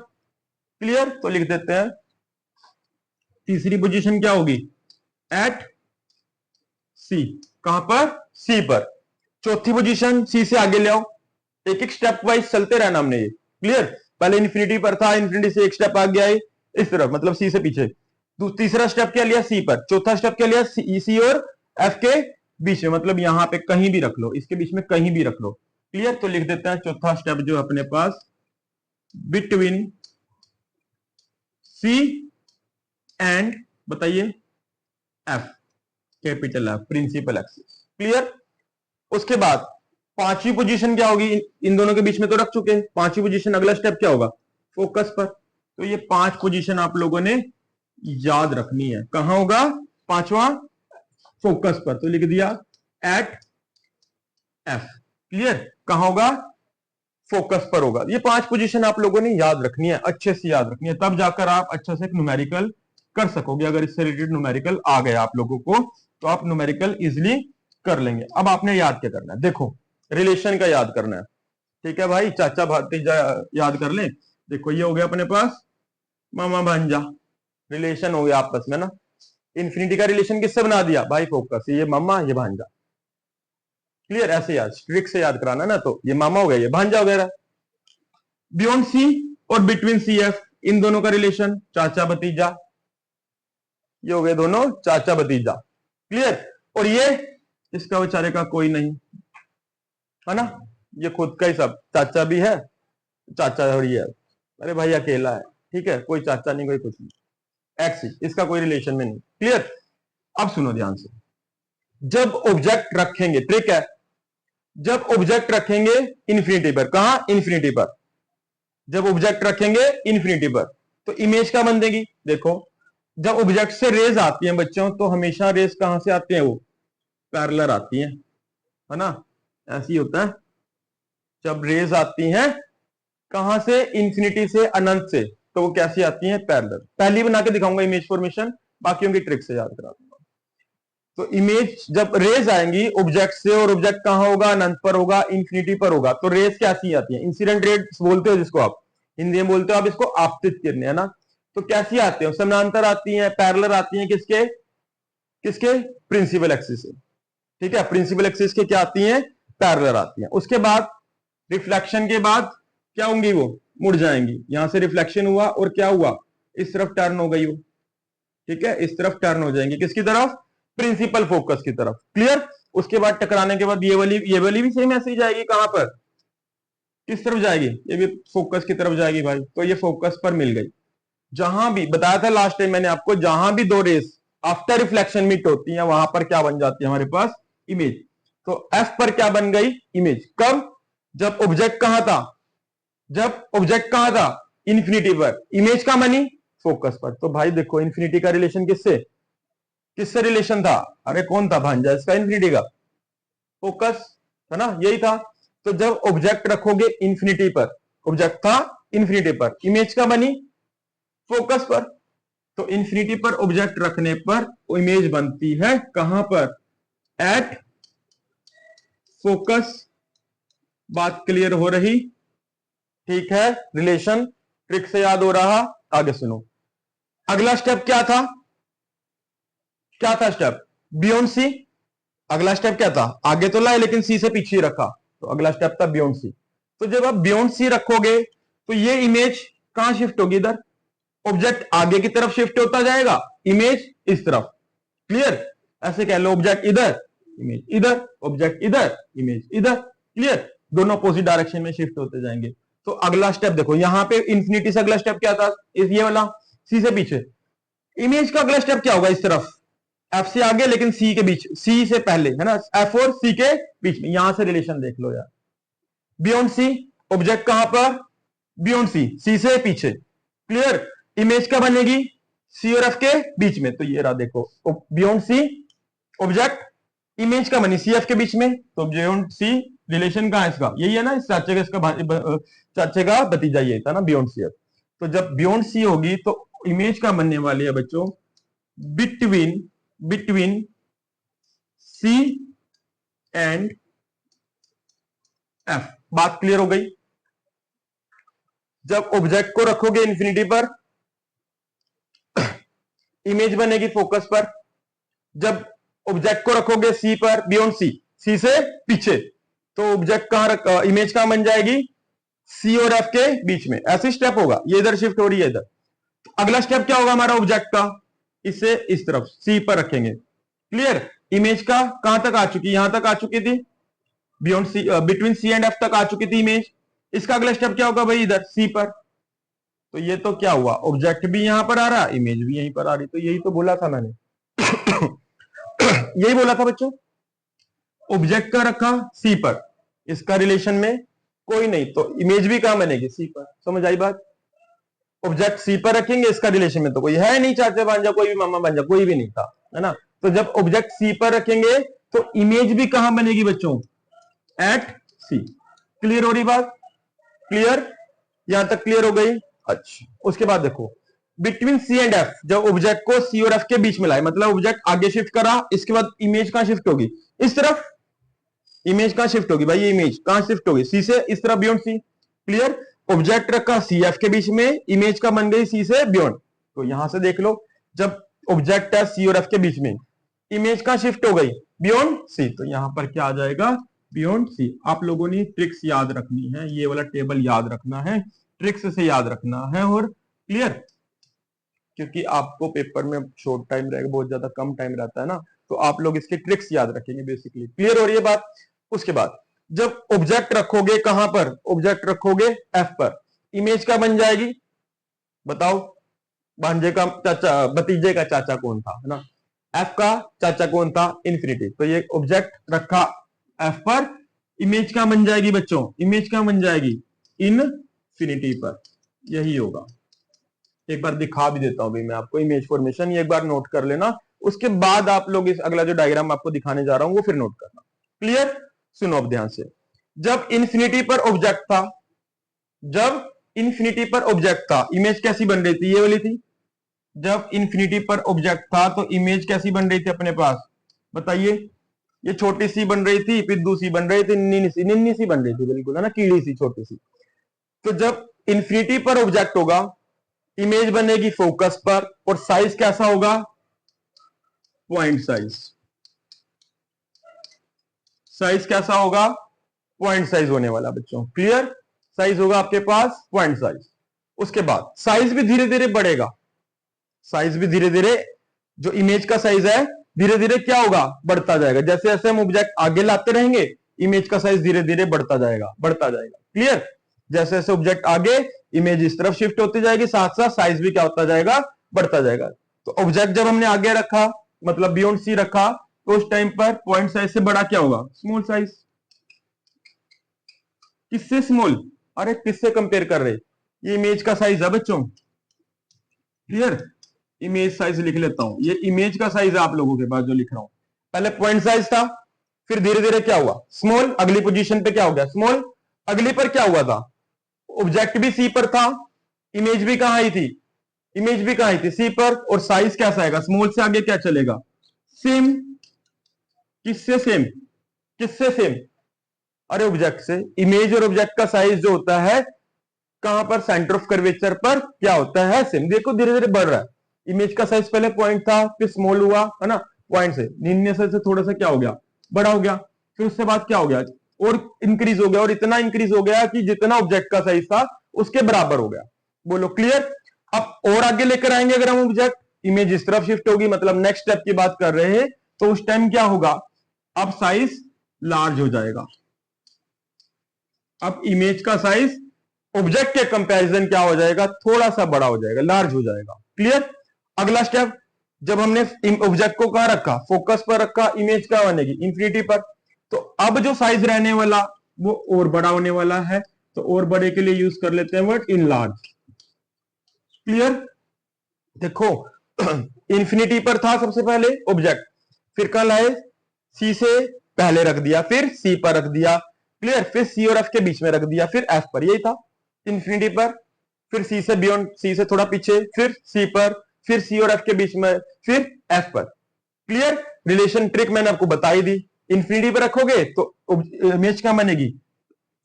क्लियर, तो लिख देते हैं तीसरी पोजीशन क्या होगी, एट सी, कहां पर, सी पर। चौथी पोजीशन सी से आगे ले आओ, एक एक स्टेप वाइज चलते रहना हमने ये। क्लियर, पहले इन्फिनिटी पर था, इन्फिनिटी से एक स्टेप आगे आए इस तरफ, मतलब सी से पीछे। तीसरा स्टेप क्या लिया, सी पर। चौथा स्टेप क्या लिया, सी और एफ के बीच में, मतलब यहां पे कहीं भी रख लो, इसके बीच में कहीं भी रख लो। क्लियर, तो लिख देते हैं चौथा स्टेप जो अपने पास, बिटवीन सी एंड बताइए F, capital F, principal axis. Clear, उसके बाद पांचवी पोजीशन क्या होगी, इन दोनों के बीच में तो रख चुके हैं, पांचवी पोजीशन, अगला स्टेप क्या होगा, फोकस पर। तो ये पांच पोजीशन आप लोगों ने याद रखनी है, कहां होगा, पांचवा फोकस पर, तो लिख दिया एट एफ। क्लियर, कहां होगा, फोकस पर होगा। ये पांच पोजीशन आप लोगों ने याद रखनी है, अच्छे से याद रखनी है, तब जाकर आप अच्छे से न्यूमेरिकल कर सकोगे। अगर इससे रिलेटेड न्यूमेरिकल आ गया आप लोगों को, तो आप न्यूमेरिकल इजिली कर लेंगे। अब आपने याद क्या करना है, देखो रिलेशन का याद करना है। ठीक है भाई, चाचा भतीजा याद कर लें। देखो ये हो गया अपने पास मामा भांजा, रिलेशन हो गया आपस में ना। इन्फिनिटी का रिलेशन किससे बना दिया भाई, फोकस, ये मामा ये भांजा। क्लियर, ऐसे याद ट्रिक से याद कराना ना, तो ये मामा हो गया ये भांजा वगैरह। बियॉन्ड सी और बिटवीन सी एफ, इन दोनों का रिलेशन चाचा भतीजा, ये हो गए दोनों चाचा भतीजा। क्लियर, और ये इसका बेचारे का कोई नहीं है ना, ये खुद का ही सब, चाचा भी है, चाचा और ये, अरे भाई अकेला है, ठीक है, कोई चाचा नहीं कोई कुछ नहीं, एक्स ही, इसका कोई रिलेशन में नहीं। क्लियर, अब सुनो ध्यान से, जब ऑब्जेक्ट रखेंगे, ट्रिक है, जब ऑब्जेक्ट रखेंगे इन्फिनिटी पर, कहां इन्फिनिटी पर, जब ऑब्जेक्ट रखेंगे इन्फिनिटी पर तो इमेज क्या बन देगी। देखो जब ऑब्जेक्ट से रेज आती हैं बच्चों, तो हमेशा रेज कहां से आती हैं, वो पैरेलल आती हैं, है ना, ऐसे ही होता है। जब रेज आती हैं कहां से, इन्फिनिटी से, अनंत से, तो वो कैसी आती हैं, पैरेलल। पहली बना के दिखाऊंगा इमेज फॉर्मेशन, बाकियों की ट्रिक से याद करा दूंगा। तो इमेज जब रेज आएंगी ऑब्जेक्ट से, और ऑब्जेक्ट कहां होगा, अनंत पर होगा, इन्फिनिटी पर होगा, तो रेज कैसी आती है, इंसिडेंट रेज बोलते हो जिसको आप हिंदी में बोलते हो, आप इसको आपतित किरणें, है ना। तो कैसी आती है, समानांतर आती है, पैरेलल आती है, किसके किसके, प्रिंसिपल एक्सिस से। ठीक है, प्रिंसिपल एक्सिस के क्या आती है, पैरेलल आती है। उसके बाद रिफ्लेक्शन के बाद क्या होंगी, वो मुड़ जाएंगी, यहां से रिफ्लेक्शन हुआ और क्या हुआ, इस तरफ टर्न हो गई वो। ठीक है, इस तरफ टर्न हो जाएंगे, किसकी तरफ, प्रिंसिपल फोकस की तरफ। क्लियर, उसके बाद टकराने के बाद ये वाली भी सेम ऐसे ही जाएगी, कहां पर, किस तरफ जाएगी, ये भी फोकस की तरफ जाएगी भाई। तो ये फोकस पर मिल गई। जहां भी बताया था लास्ट टाइम मैंने आपको, जहां भी दो रेस आफ्टर रिफ्लेक्शन मीट होती हैं, वहां पर क्या बन जाती है हमारे पास, इमेज। तो एफ पर क्या बन गई, इमेज। कब, जब ऑब्जेक्ट कहां था, जब ऑब्जेक्ट कहां था, इन्फिनिटी पर, इमेज का बनी फोकस पर। तो भाई देखो इन्फिनिटी का रिलेशन किससे, किससे रिलेशन था, अरे कौन था भांजा इसका, इन्फिनिटी का, फोकस, है ना, यही था। तो जब ऑब्जेक्ट रखोगे इन्फिनिटी पर, ऑब्जेक्ट था इन्फिनिटी पर, इमेज का बनी फोकस पर। तो इन्फिनिटी पर ऑब्जेक्ट रखने पर इमेज बनती है कहां पर, एट फोकस। बात क्लियर हो रही, ठीक है, रिलेशन ट्रिक से याद हो रहा। आगे सुनो, अगला स्टेप क्या था, क्या था स्टेप, बियॉन्ड सी। अगला स्टेप क्या था, आगे तो लाए लेकिन सी से पीछे रखा, तो अगला स्टेप था बियॉन्ड सी। तो जब आप बियॉन्ड सी रखोगे तो ये इमेज कहां शिफ्ट होगी, इधर, ऑब्जेक्ट आगे की तरफ शिफ्ट होता जाएगा, इमेज इस तरफ। क्लियर, ऐसे कह लो, ऑब्जेक्ट इधर, इमेज इधर, ऑब्जेक्ट इधर, इमेज इधर। क्लियर, दोनों अपोजिट डायरेक्शन में शिफ्ट होते जाएंगे। तो अगला स्टेप देखो, यहां पे इन्फिनिटी से अगला स्टेप क्या था, ये वाला, सी से पीछे। इमेज का अगला स्टेप क्या होगा, इस तरफ, एफ से आगे लेकिन सी के बीच, सी से पहले, है ना, एफ और सी के बीच में। यहां से रिलेशन देख लो यार, बियॉन्ड सी, ऑब्जेक्ट कहां पर, बियॉन्ड सी, सी से पीछे। क्लियर, इमेज का बनेगी सी और एफ के बीच में। तो ये रहा देखो, बियॉन्ड सी, ऑब्जेक्ट, इमेज का बनी सी एफ के बीच में। तो बियॉन्ड सी रिलेशन कहां है इसका, यही है ना, इस चाचे का, इसका चाचे का भतीजा ये था ना, बियॉन्ड सी एफ। तो जब बियॉन्ड सी होगी तो इमेज का बनने वाली है बच्चों, बिटवीन सी एंड एफ। बात क्लियर हो गई। जब ऑब्जेक्ट को रखोगे इन्फिनिटी पर, इमेज बनेगी फोकस पर। जब ऑब्जेक्ट को रखोगे सी पर, बियॉन्ड सी, सी से पीछे, तो ऑब्जेक्ट कहां इमेज कहां बन जाएगी, सी और एफ के बीच में। ऐसे स्टेप होगा, ये इधर शिफ्ट हो रही है इधर। तो अगला स्टेप क्या होगा हमारा ऑब्जेक्ट का, इसे इस तरफ सी पर रखेंगे। क्लियर, इमेज का कहां तक आ चुकी, यहां तक आ चुकी थी, beyond C, between C and F तक आ चुकी थी इमेज। इसका अगला स्टेप क्या होगा भाई, इधर सी पर। तो ये तो क्या हुआ, ऑब्जेक्ट भी यहां पर आ रहा, इमेज भी यहीं पर आ रही। तो यही तो बोला था मैंने यही बोला था बच्चों, ऑब्जेक्ट का रखा सी पर, इसका रिलेशन में कोई नहीं, तो इमेज भी कहां बनेगी, सी पर। समझ आई बात, ऑब्जेक्ट सी पर रखेंगे, इसका रिलेशन में तो कोई है नहीं, चाचा भांजा कोई भी, मामा भांजा कोई भी नहीं था, है ना। तो जब ऑब्जेक्ट सी पर रखेंगे तो इमेज भी कहां बनेगी बच्चों, एट सी। क्लियर हो रही बात, क्लियर, यहां तक क्लियर हो गई। अच्छा, उसके बाद देखो, बिटवीन सी एंड एफ, जब ऑब्जेक्ट को सी और एफ के बीच में लाए, मतलब ऑब्जेक्ट आगे शिफ्ट करा, इसके बाद इमेज कहां शिफ्ट होगी, इस तरफ। इमेज कहां शिफ्ट होगी भाई, ये इमेज कहां शिफ्ट होगी, सी से इस तरफ बियॉन्ड सी। क्लियर, ऑब्जेक्ट रखा सी एफ के बीच में, इमेज का बन गई सी से बियॉन्ड। तो यहां से देख लो, जब ऑब्जेक्ट है सी और एफ के बीच में, इमेज कहां शिफ्ट हो गई, बियॉन्ड सी। तो यहां पर क्या आ जाएगा, बियॉन्ड सी। आप लोगों ने ट्रिक्स याद रखनी है, ये वाला टेबल याद रखना है, ट्रिक्स से याद रखना है। और क्लियर, क्योंकि आपको पेपर में शॉर्ट टाइम रहेगा, बहुत ज्यादा कम टाइम रहता है ना, तो आप लोग इसके ट्रिक्स याद रखेंगे बेसिकली। क्लियर हो रही है बात। उसके बाद जब ऑब्जेक्ट रखोगे कहां पर, ऑब्जेक्ट रखोगे एफ पर, इमेज का बन जाएगी, बताओ, भांजे का चाचा, भतीजे का चाचा कौन था, है ना, एफ का चाचा कौन था, इन्फिनिटी। तो ये ऑब्जेक्ट रखा एफ पर, इमेज क्या बन जाएगी बच्चों, इमेज क्या बन जाएगी, इनफिनिटी पर। यही होगा। एक बार दिखा भी देता हूं भाई मैं आपको इमेज फॉर्मेशन, ये एक बार नोट कर लेना, उसके बाद आप लोग इस अगला जो डायग्राम आपको दिखाने जा रहा हूं वो फिर नोट करना। क्लियर, सुनो अब ध्यान से। जब इन्फिनिटी पर ऑब्जेक्ट था, जब इन्फिनिटी पर ऑब्जेक्ट था, इमेज कैसी बन रही थी, ये वाली थी। जब इन्फिनिटी पर ऑब्जेक्ट था तो इमेज कैसी बन रही थी अपने पास, बताइए। ये छोटी सी बन रही थी, पिद्दू सी बन रही थी, निन्नी सी बन रही थी, बिल्कुल है ना, कीड़ी सी, छोटी सी। तो जब इन्फिनिटी पर ऑब्जेक्ट होगा, इमेज बनेगी फोकस पर, और साइज कैसा होगा, पॉइंट साइज। साइज कैसा होगा, पॉइंट साइज होने वाला बच्चों। क्लियर, साइज होगा आपके पास पॉइंट साइज। उसके बाद साइज भी धीरे धीरे बढ़ेगा, साइज भी धीरे धीरे, जो इमेज का साइज है धीरे धीरे क्या होगा, बढ़ता जाएगा। जैसे जैसे हम ऑब्जेक्ट आगे लाते रहेंगे, इमेज का साइज धीरे धीरे बढ़ता जाएगा, बढ़ता जाएगा। क्लियर, जैसे जैसे ऑब्जेक्ट आगे, इमेज इस तरफ शिफ्ट होती जाएगी, साथ साथ साइज भी क्या होता जाएगा, बढ़ता जाएगा। तो ऑब्जेक्ट जब हमने आगे रखा, मतलब बियॉन्ड सी रखा, तो उस टाइम पर पॉइंट साइज से बड़ा क्या होगा, स्मॉल साइज। किससे स्मॉल, अरे किससे कंपेयर कर रहे, ये इमेज का साइज है बच्चों। क्लियर, इमेज साइज लिख लेता हूं, ये इमेज का साइज है आप लोगों के पास जो लिख रहा हूं। पहले पॉइंट साइज था, फिर धीरे धीरे क्या हुआ, स्मॉल, अगली पोजीशन पे क्या हो गया, स्मॉल। अगली पर क्या हुआ था, ऑब्जेक्ट भी सी पर था, इमेज भी कहां आई थी, इमेज भी कहां आई थी, सी पर। और साइज कैसा आएगा, स्मॉल से आगे क्या चलेगा, सेम। किससे सेम, किससे सेम, अरे ऑब्जेक्ट से। इमेज और ऑब्जेक्ट का साइज जो होता है कहां पर, सेंटर ऑफ कर्वेचर पर क्या होता है, सेम। देखो धीरे धीरे बढ़ रहा है, इमेज का साइज पहले पॉइंट था, फिर स्मॉल हुआ, है ना, पॉइंट से निन्ने से थोड़ा सा क्या हो गया, बड़ा हो गया, फिर उसके बाद क्या हो गया, और इंक्रीज हो गया, और इतना इंक्रीज हो गया कि जितना ऑब्जेक्ट का साइज था उसके बराबर हो गया। बोलो क्लियर। अब और आगे लेकर आएंगे अगर हम ऑब्जेक्ट, इमेज इस तरफ शिफ्ट होगी, मतलब नेक्स्ट स्टेप की बात कर रहे हैं, तो उस टाइम क्या होगा, अब साइज लार्ज हो जाएगा। अब इमेज का साइज ऑब्जेक्ट के कंपैरिजन क्या हो जाएगा, थोड़ा सा बड़ा हो जाएगा, लार्ज हो जाएगा। क्लियर। अगला स्टेप, जब हमने ऑब्जेक्ट को कहां रखा, फोकस पर रखा, इमेज कहां बनेगी, इंफिनिटी पर। तो अब जो साइज रहने वाला वो और बड़ा होने वाला है, तो और बड़े के लिए यूज कर लेते हैं वर्ड इन लार्ज। क्लियर, देखो इंफिनिटी पर था सबसे पहले ऑब्जेक्ट, फिर कल आए सी से पहले रख दिया, फिर सी पर रख दिया। क्लियर, फिर सी और एफ के बीच में रख दिया, फिर एफ पर, यही था इंफिनिटी पर। फिर सी से बियॉन्ड, सी से थोड़ा पीछे, फिर सी पर, फिर सी और एफ के बीच में, फिर एफ पर। क्लियर, रिलेशन ट्रिक मैंने आपको बताई दी। इंफिनिटी पर रखोगे तो इमेज क्या बनेगी,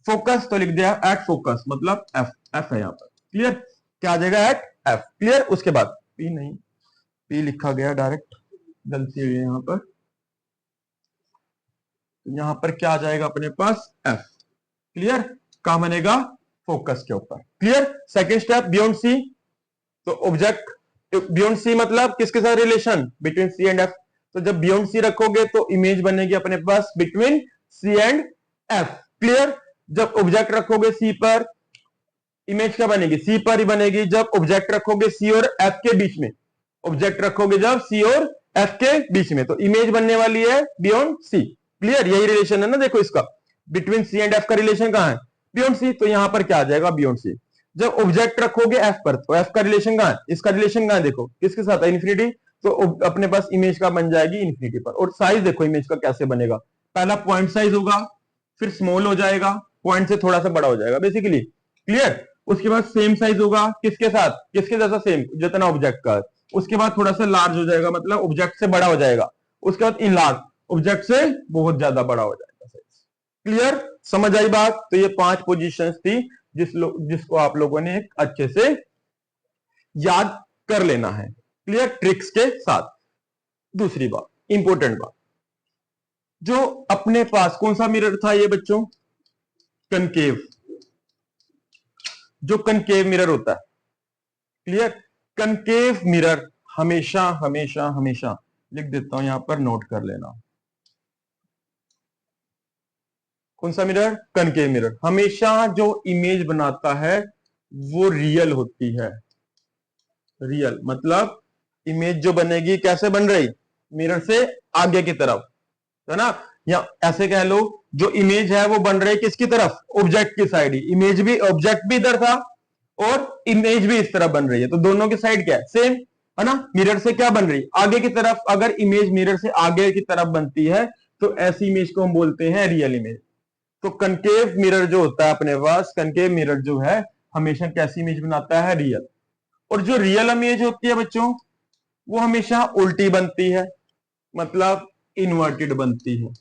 फोकस, तो लिख दिया एट फोकस, मतलब एफ, एफ है यहां पर। क्लियर, क्या आ जाएगा, एट एफ। क्लियर, उसके बाद पी नहीं, पी लिखा गया डायरेक्ट, गलती हुई है यहां पर। यहां पर क्या आ जाएगा अपने पास, एफ। क्लियर, कहां बनेगा, फोकस के ऊपर। Clear. Second step, beyond C, तो ऑब्जेक्ट बियॉन्ड सी मतलब किसके साथ relation, between C and F. तो जब बियॉन्ड सी रखोगे तो इमेज बनेगी अपने पास between C and F. Clear, जब ऑब्जेक्ट रखोगे सी पर, इमेज क्या बनेगी, सी पर ही बनेगी। जब ऑब्जेक्ट रखोगे सी और एफ के बीच में, ऑब्जेक्ट रखोगे जब सी और एफ के बीच में, तो इमेज बनने वाली है बियॉन्ड सी। क्लियर, यही रिलेशन है ना, देखो इसका बिटवीन सी एंड एफ का रिलेशन कहां है, बियॉन्ड सी। तो यहां पर क्या आ जाएगा, बियॉन्ड सी। जब ऑब्जेक्ट रखोगे एफ पर, तो एफ का रिलेशन कहां है, इसका रिलेशन कहां है, देखो किसके साथ है, इन्फिनिटी। तो अपने पास इमेज का बन जाएगी इन्फिनिटी पर। और साइज देखो इमेज का कैसे बनेगा, पहला पॉइंट साइज होगा, फिर स्मॉल हो जाएगा, पॉइंट से थोड़ा सा बड़ा हो जाएगा बेसिकली। क्लियर, उसके बाद सेम साइज होगा, किसके साथ, किसके जैसा, सेम जितना ऑब्जेक्ट का है। उसके बाद थोड़ा सा लार्ज हो जाएगा, मतलब ऑब्जेक्ट से बड़ा हो जाएगा। उसके बाद इन लार्ज, ऑब्जेक्ट से बहुत ज्यादा बड़ा हो जाएगा साइज। क्लियर, समझ आई बात? तो ये 5 पोजीशंस थी जिसको आप लोगों ने अच्छे से याद कर लेना है, क्लियर, ट्रिक्स के साथ। दूसरी बात, इंपॉर्टेंट बात, जो अपने पास कौन सा मिरर था ये बच्चों? कनकेव। जो कनकेव मिरर होता है, क्लियर, कनकेव मिरर हमेशा हमेशा हमेशा, लिख देता हूं यहां पर, नोट कर लेना। कौन सा मिरर? Concave mirror. हमेशा जो इमेज बनाता है वो रियल होती है। रियल मतलब इमेज जो बनेगी कैसे बन रही? मिरर से आगे की तरफ, है ना? या ऐसे कह लो, जो इमेज है वो बन रही किसकी तरफ? ऑब्जेक्ट की साइड ही। इमेज भी, ऑब्जेक्ट भी इधर था और इमेज भी इस तरफ बन रही है, तो दोनों की साइड क्या है? सेम, है ना? मिरर से क्या बन रही? आगे की तरफ। अगर इमेज मिरर से आगे की तरफ बनती है तो ऐसी इमेज को हम बोलते हैं रियल इमेज। तो कनकेव मिरर जो होता है अपने पास, कनकेव मिरर जो है हमेशा कैसी इमेज बनाता है? रियल। और जो रियल इमेज होती है बच्चों, वो हमेशा उल्टी बनती है, मतलब इन्वर्टेड बनती है।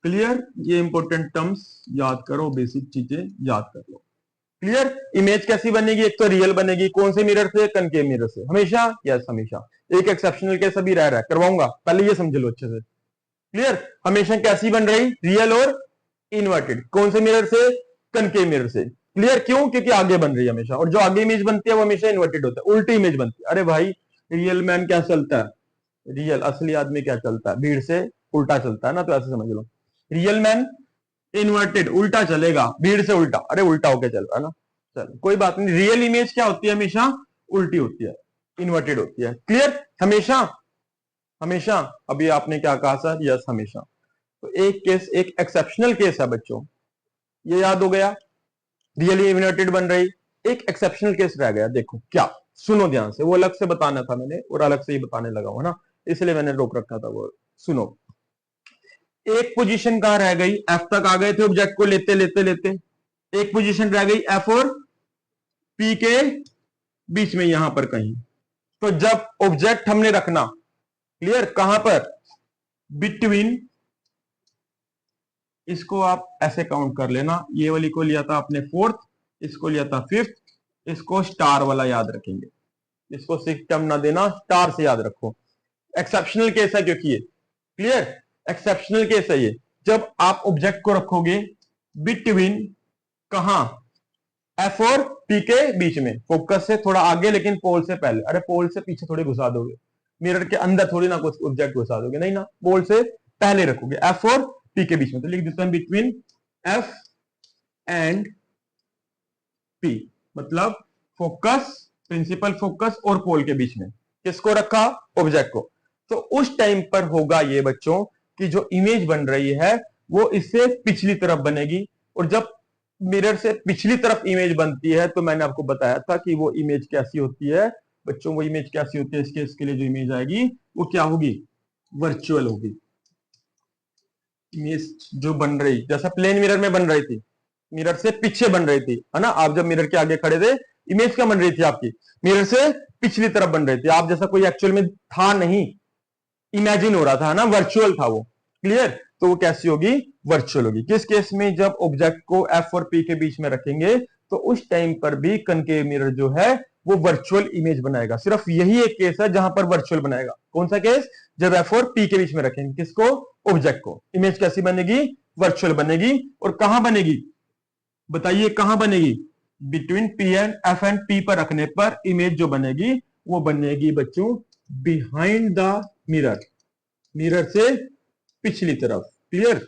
क्लियर? ये इंपॉर्टेंट टर्म्स याद करो, बेसिक चीजें याद कर लो। क्लियर? इमेज कैसी बनेगी? एक तो रियल बनेगी, कौन से मिरर से? कनकेव मिरर से। हमेशा? यस, हमेशा। एक एक्सेप्शनल केस अभी रह रहा है, करवाऊंगा, पहले ये समझ लो अच्छे से। क्लियर? हमेशा कैसी बन रही? रियल और इन्वर्टेड। कौन से मिरर से? कनकेव मिरर से। क्लियर? क्यों? क्योंकि आगे बन रही है हमेशा, और जो आगे इमेज बनती है वो हमेशा इन्वर्टेड होता है, उल्टी इमेज बनती है। अरे भाई, रियल मैन क्या चलता है? रियल असली आदमी क्या चलता है? भीड़ से उल्टा चलता है ना, तो ऐसे समझ लो। रियल मैन इन्वर्टेड, उल्टा चलेगा, भीड़ से उल्टा। अरे उल्टा होके चल रहा है ना, चल कोई बात नहीं। रियल इमेज क्या होती है? हमेशा उल्टी होती है, इन्वर्टेड होती है। क्लियर? हमेशा, हमेशा। अभी आपने क्या कहा सर? यस, हमेशा। तो एक केस, एक एक्सेप्शनल केस है बच्चों, ये याद हो गया, रियली इन्वर्टेड बन रही। एक एक्सेप्शनल केस रह गया, देखो क्या, सुनो ध्यान से, वो अलग से बताना था मैंने और अलग से ही बताने लगा हूं ना, इसलिए मैंने रोक रखा था वो। सुनो, एक पोजीशन कहां रह गई? एफ तक आ गए थे ऑब्जेक्ट को लेते लेते लेते, एक पोजीशन रह गई एफ और पी के बीच में, यहां पर कहीं। तो जब ऑब्जेक्ट हमने रखना, क्लियर, कहां पर? बिटवीन, इसको आप ऐसे काउंट कर लेना, ये वाली को लिया था आपने फोर्थ, इसको लिया था फिफ्थ, इसको स्टार वाला याद रखेंगे, इसको सिस्टम ना देना, स्टार से याद रखो। एक्सेप्शनल केस है क्योंकि ये, क्लियर, एक्सेप्शनल केस है ये। जब आप ऑब्जेक्ट को रखोगे बिटवीन, कहां? एफ और पी के बीच में, फोकस से थोड़ा आगे लेकिन पोल से पहले। अरे पोल से पीछे थोड़ी घुसा दोगे, मिरर के अंदर थोड़ी ना कुछ ऑब्जेक्ट घुसा दोगे, नहीं ना, पोल से पहले रखोगे, एफ और पी के बीच में। तो लिख देता हूं बिटवीन एफ एंड पी, मतलब फोकस, प्रिंसिपल फोकस और पोल के बीच में किसको रखा? ऑब्जेक्ट को। तो उस टाइम पर होगा ये बच्चों कि जो इमेज बन रही है वो इससे पिछली तरफ बनेगी, और जब मिरर से पिछली तरफ इमेज बनती है तो मैंने आपको बताया था कि वो इमेज कैसी होती है बच्चों, वो इमेज कैसी होती है, इसके लिए जो इमेज आएगी वो क्या होगी? वर्चुअल होगी। इमेज जो बन रही, जैसा प्लेन मिरर में बन रही थी, मिरर से पीछे बन रही थी, है ना? आप जब मिरर के आगे खड़े थे, इमेज क्या बन रही थी आपकी? मिरर से पिछली तरफ बन रही थी, आप जैसा कोई एक्चुअल में था नहीं, इमेजिन हो रहा था ना, वर्चुअल था वो। क्लियर? तो वो कैसी होगी? वर्चुअल होगी। किस केस में? जब ऑब्जेक्ट को एफ और पी के बीच में रखेंगे तो उस टाइम पर भी कनकेव मिरर जो है वो वर्चुअल इमेज बनाएगा। सिर्फ यही एक केस है जहां पर वर्चुअल बनाएगा। कौन सा केस? जब एफ और पी के बीच में रखेंगे किसको? ऑब्जेक्ट को। इमेज कैसी बनेगी? वर्चुअल बनेगी। और कहां बनेगी? बताइए कहां बनेगी? Between P and F and P पर रखने पर इमेज जो बनेगी वो बनेगी बच्चों बिहाइंड द मिरर, मिरर से पिछली तरफ। क्लियर?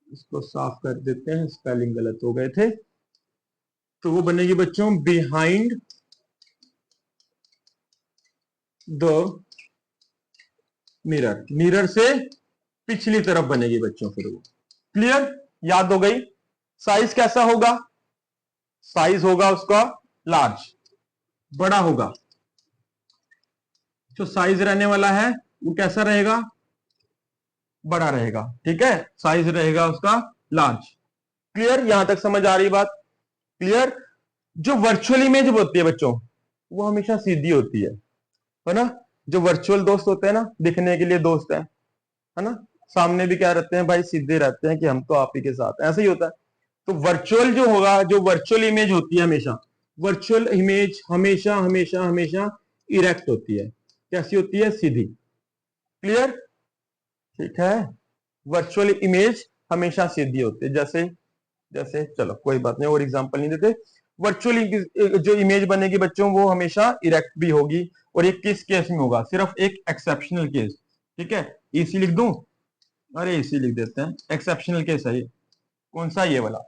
इसको साफ कर देते हैं, स्पेलिंग गलत हो गए थे। तो वो बनेगी बच्चों बिहाइंड द मिरर, मिरर से पिछली तरफ बनेगी बच्चों फिर वो। क्लियर? याद हो गई? साइज कैसा होगा? साइज होगा उसका लार्ज, बड़ा होगा। जो साइज रहने वाला है वो कैसा रहेगा? बड़ा रहेगा। ठीक है, साइज रहेगा उसका लार्ज। क्लियर? यहां तक समझ आ रही बात? क्लियर? जो वर्चुअल इमेज होती है बच्चों वो हमेशा सीधी होती है ना? जो वर्चुअल दोस्त होते हैं ना, दिखने के लिए दोस्त है ना, सामने भी क्या रहते हैं भाई, सीधे रहते हैं कि हम तो आप ही के साथ हैं, ऐसा ही होता है। तो वर्चुअल जो होगा, जो वर्चुअल इमेज होती है हमेशा, वर्चुअल इमेज हमेशा हमेशा हमेशा इरेक्ट होती है। कैसी होती है? सीधी। क्लियर? ठीक है। वर्चुअल इमेज हमेशा सीधी होती है। जैसे जैसे चलो कोई बात नहीं, और एग्जांपल नहीं देते। वर्चुअल जो इमेज बनेगी बच्चों, वो हमेशा इरेक्ट भी होगी। और ये किस केस में होगा? सिर्फ एक एक्सेप्शनल केस। ठीक है, इसी लिख दूं? अरे इसी लिख देते हैं, एक्सेप्शनल केस है ये। कौन सा? ये वाला।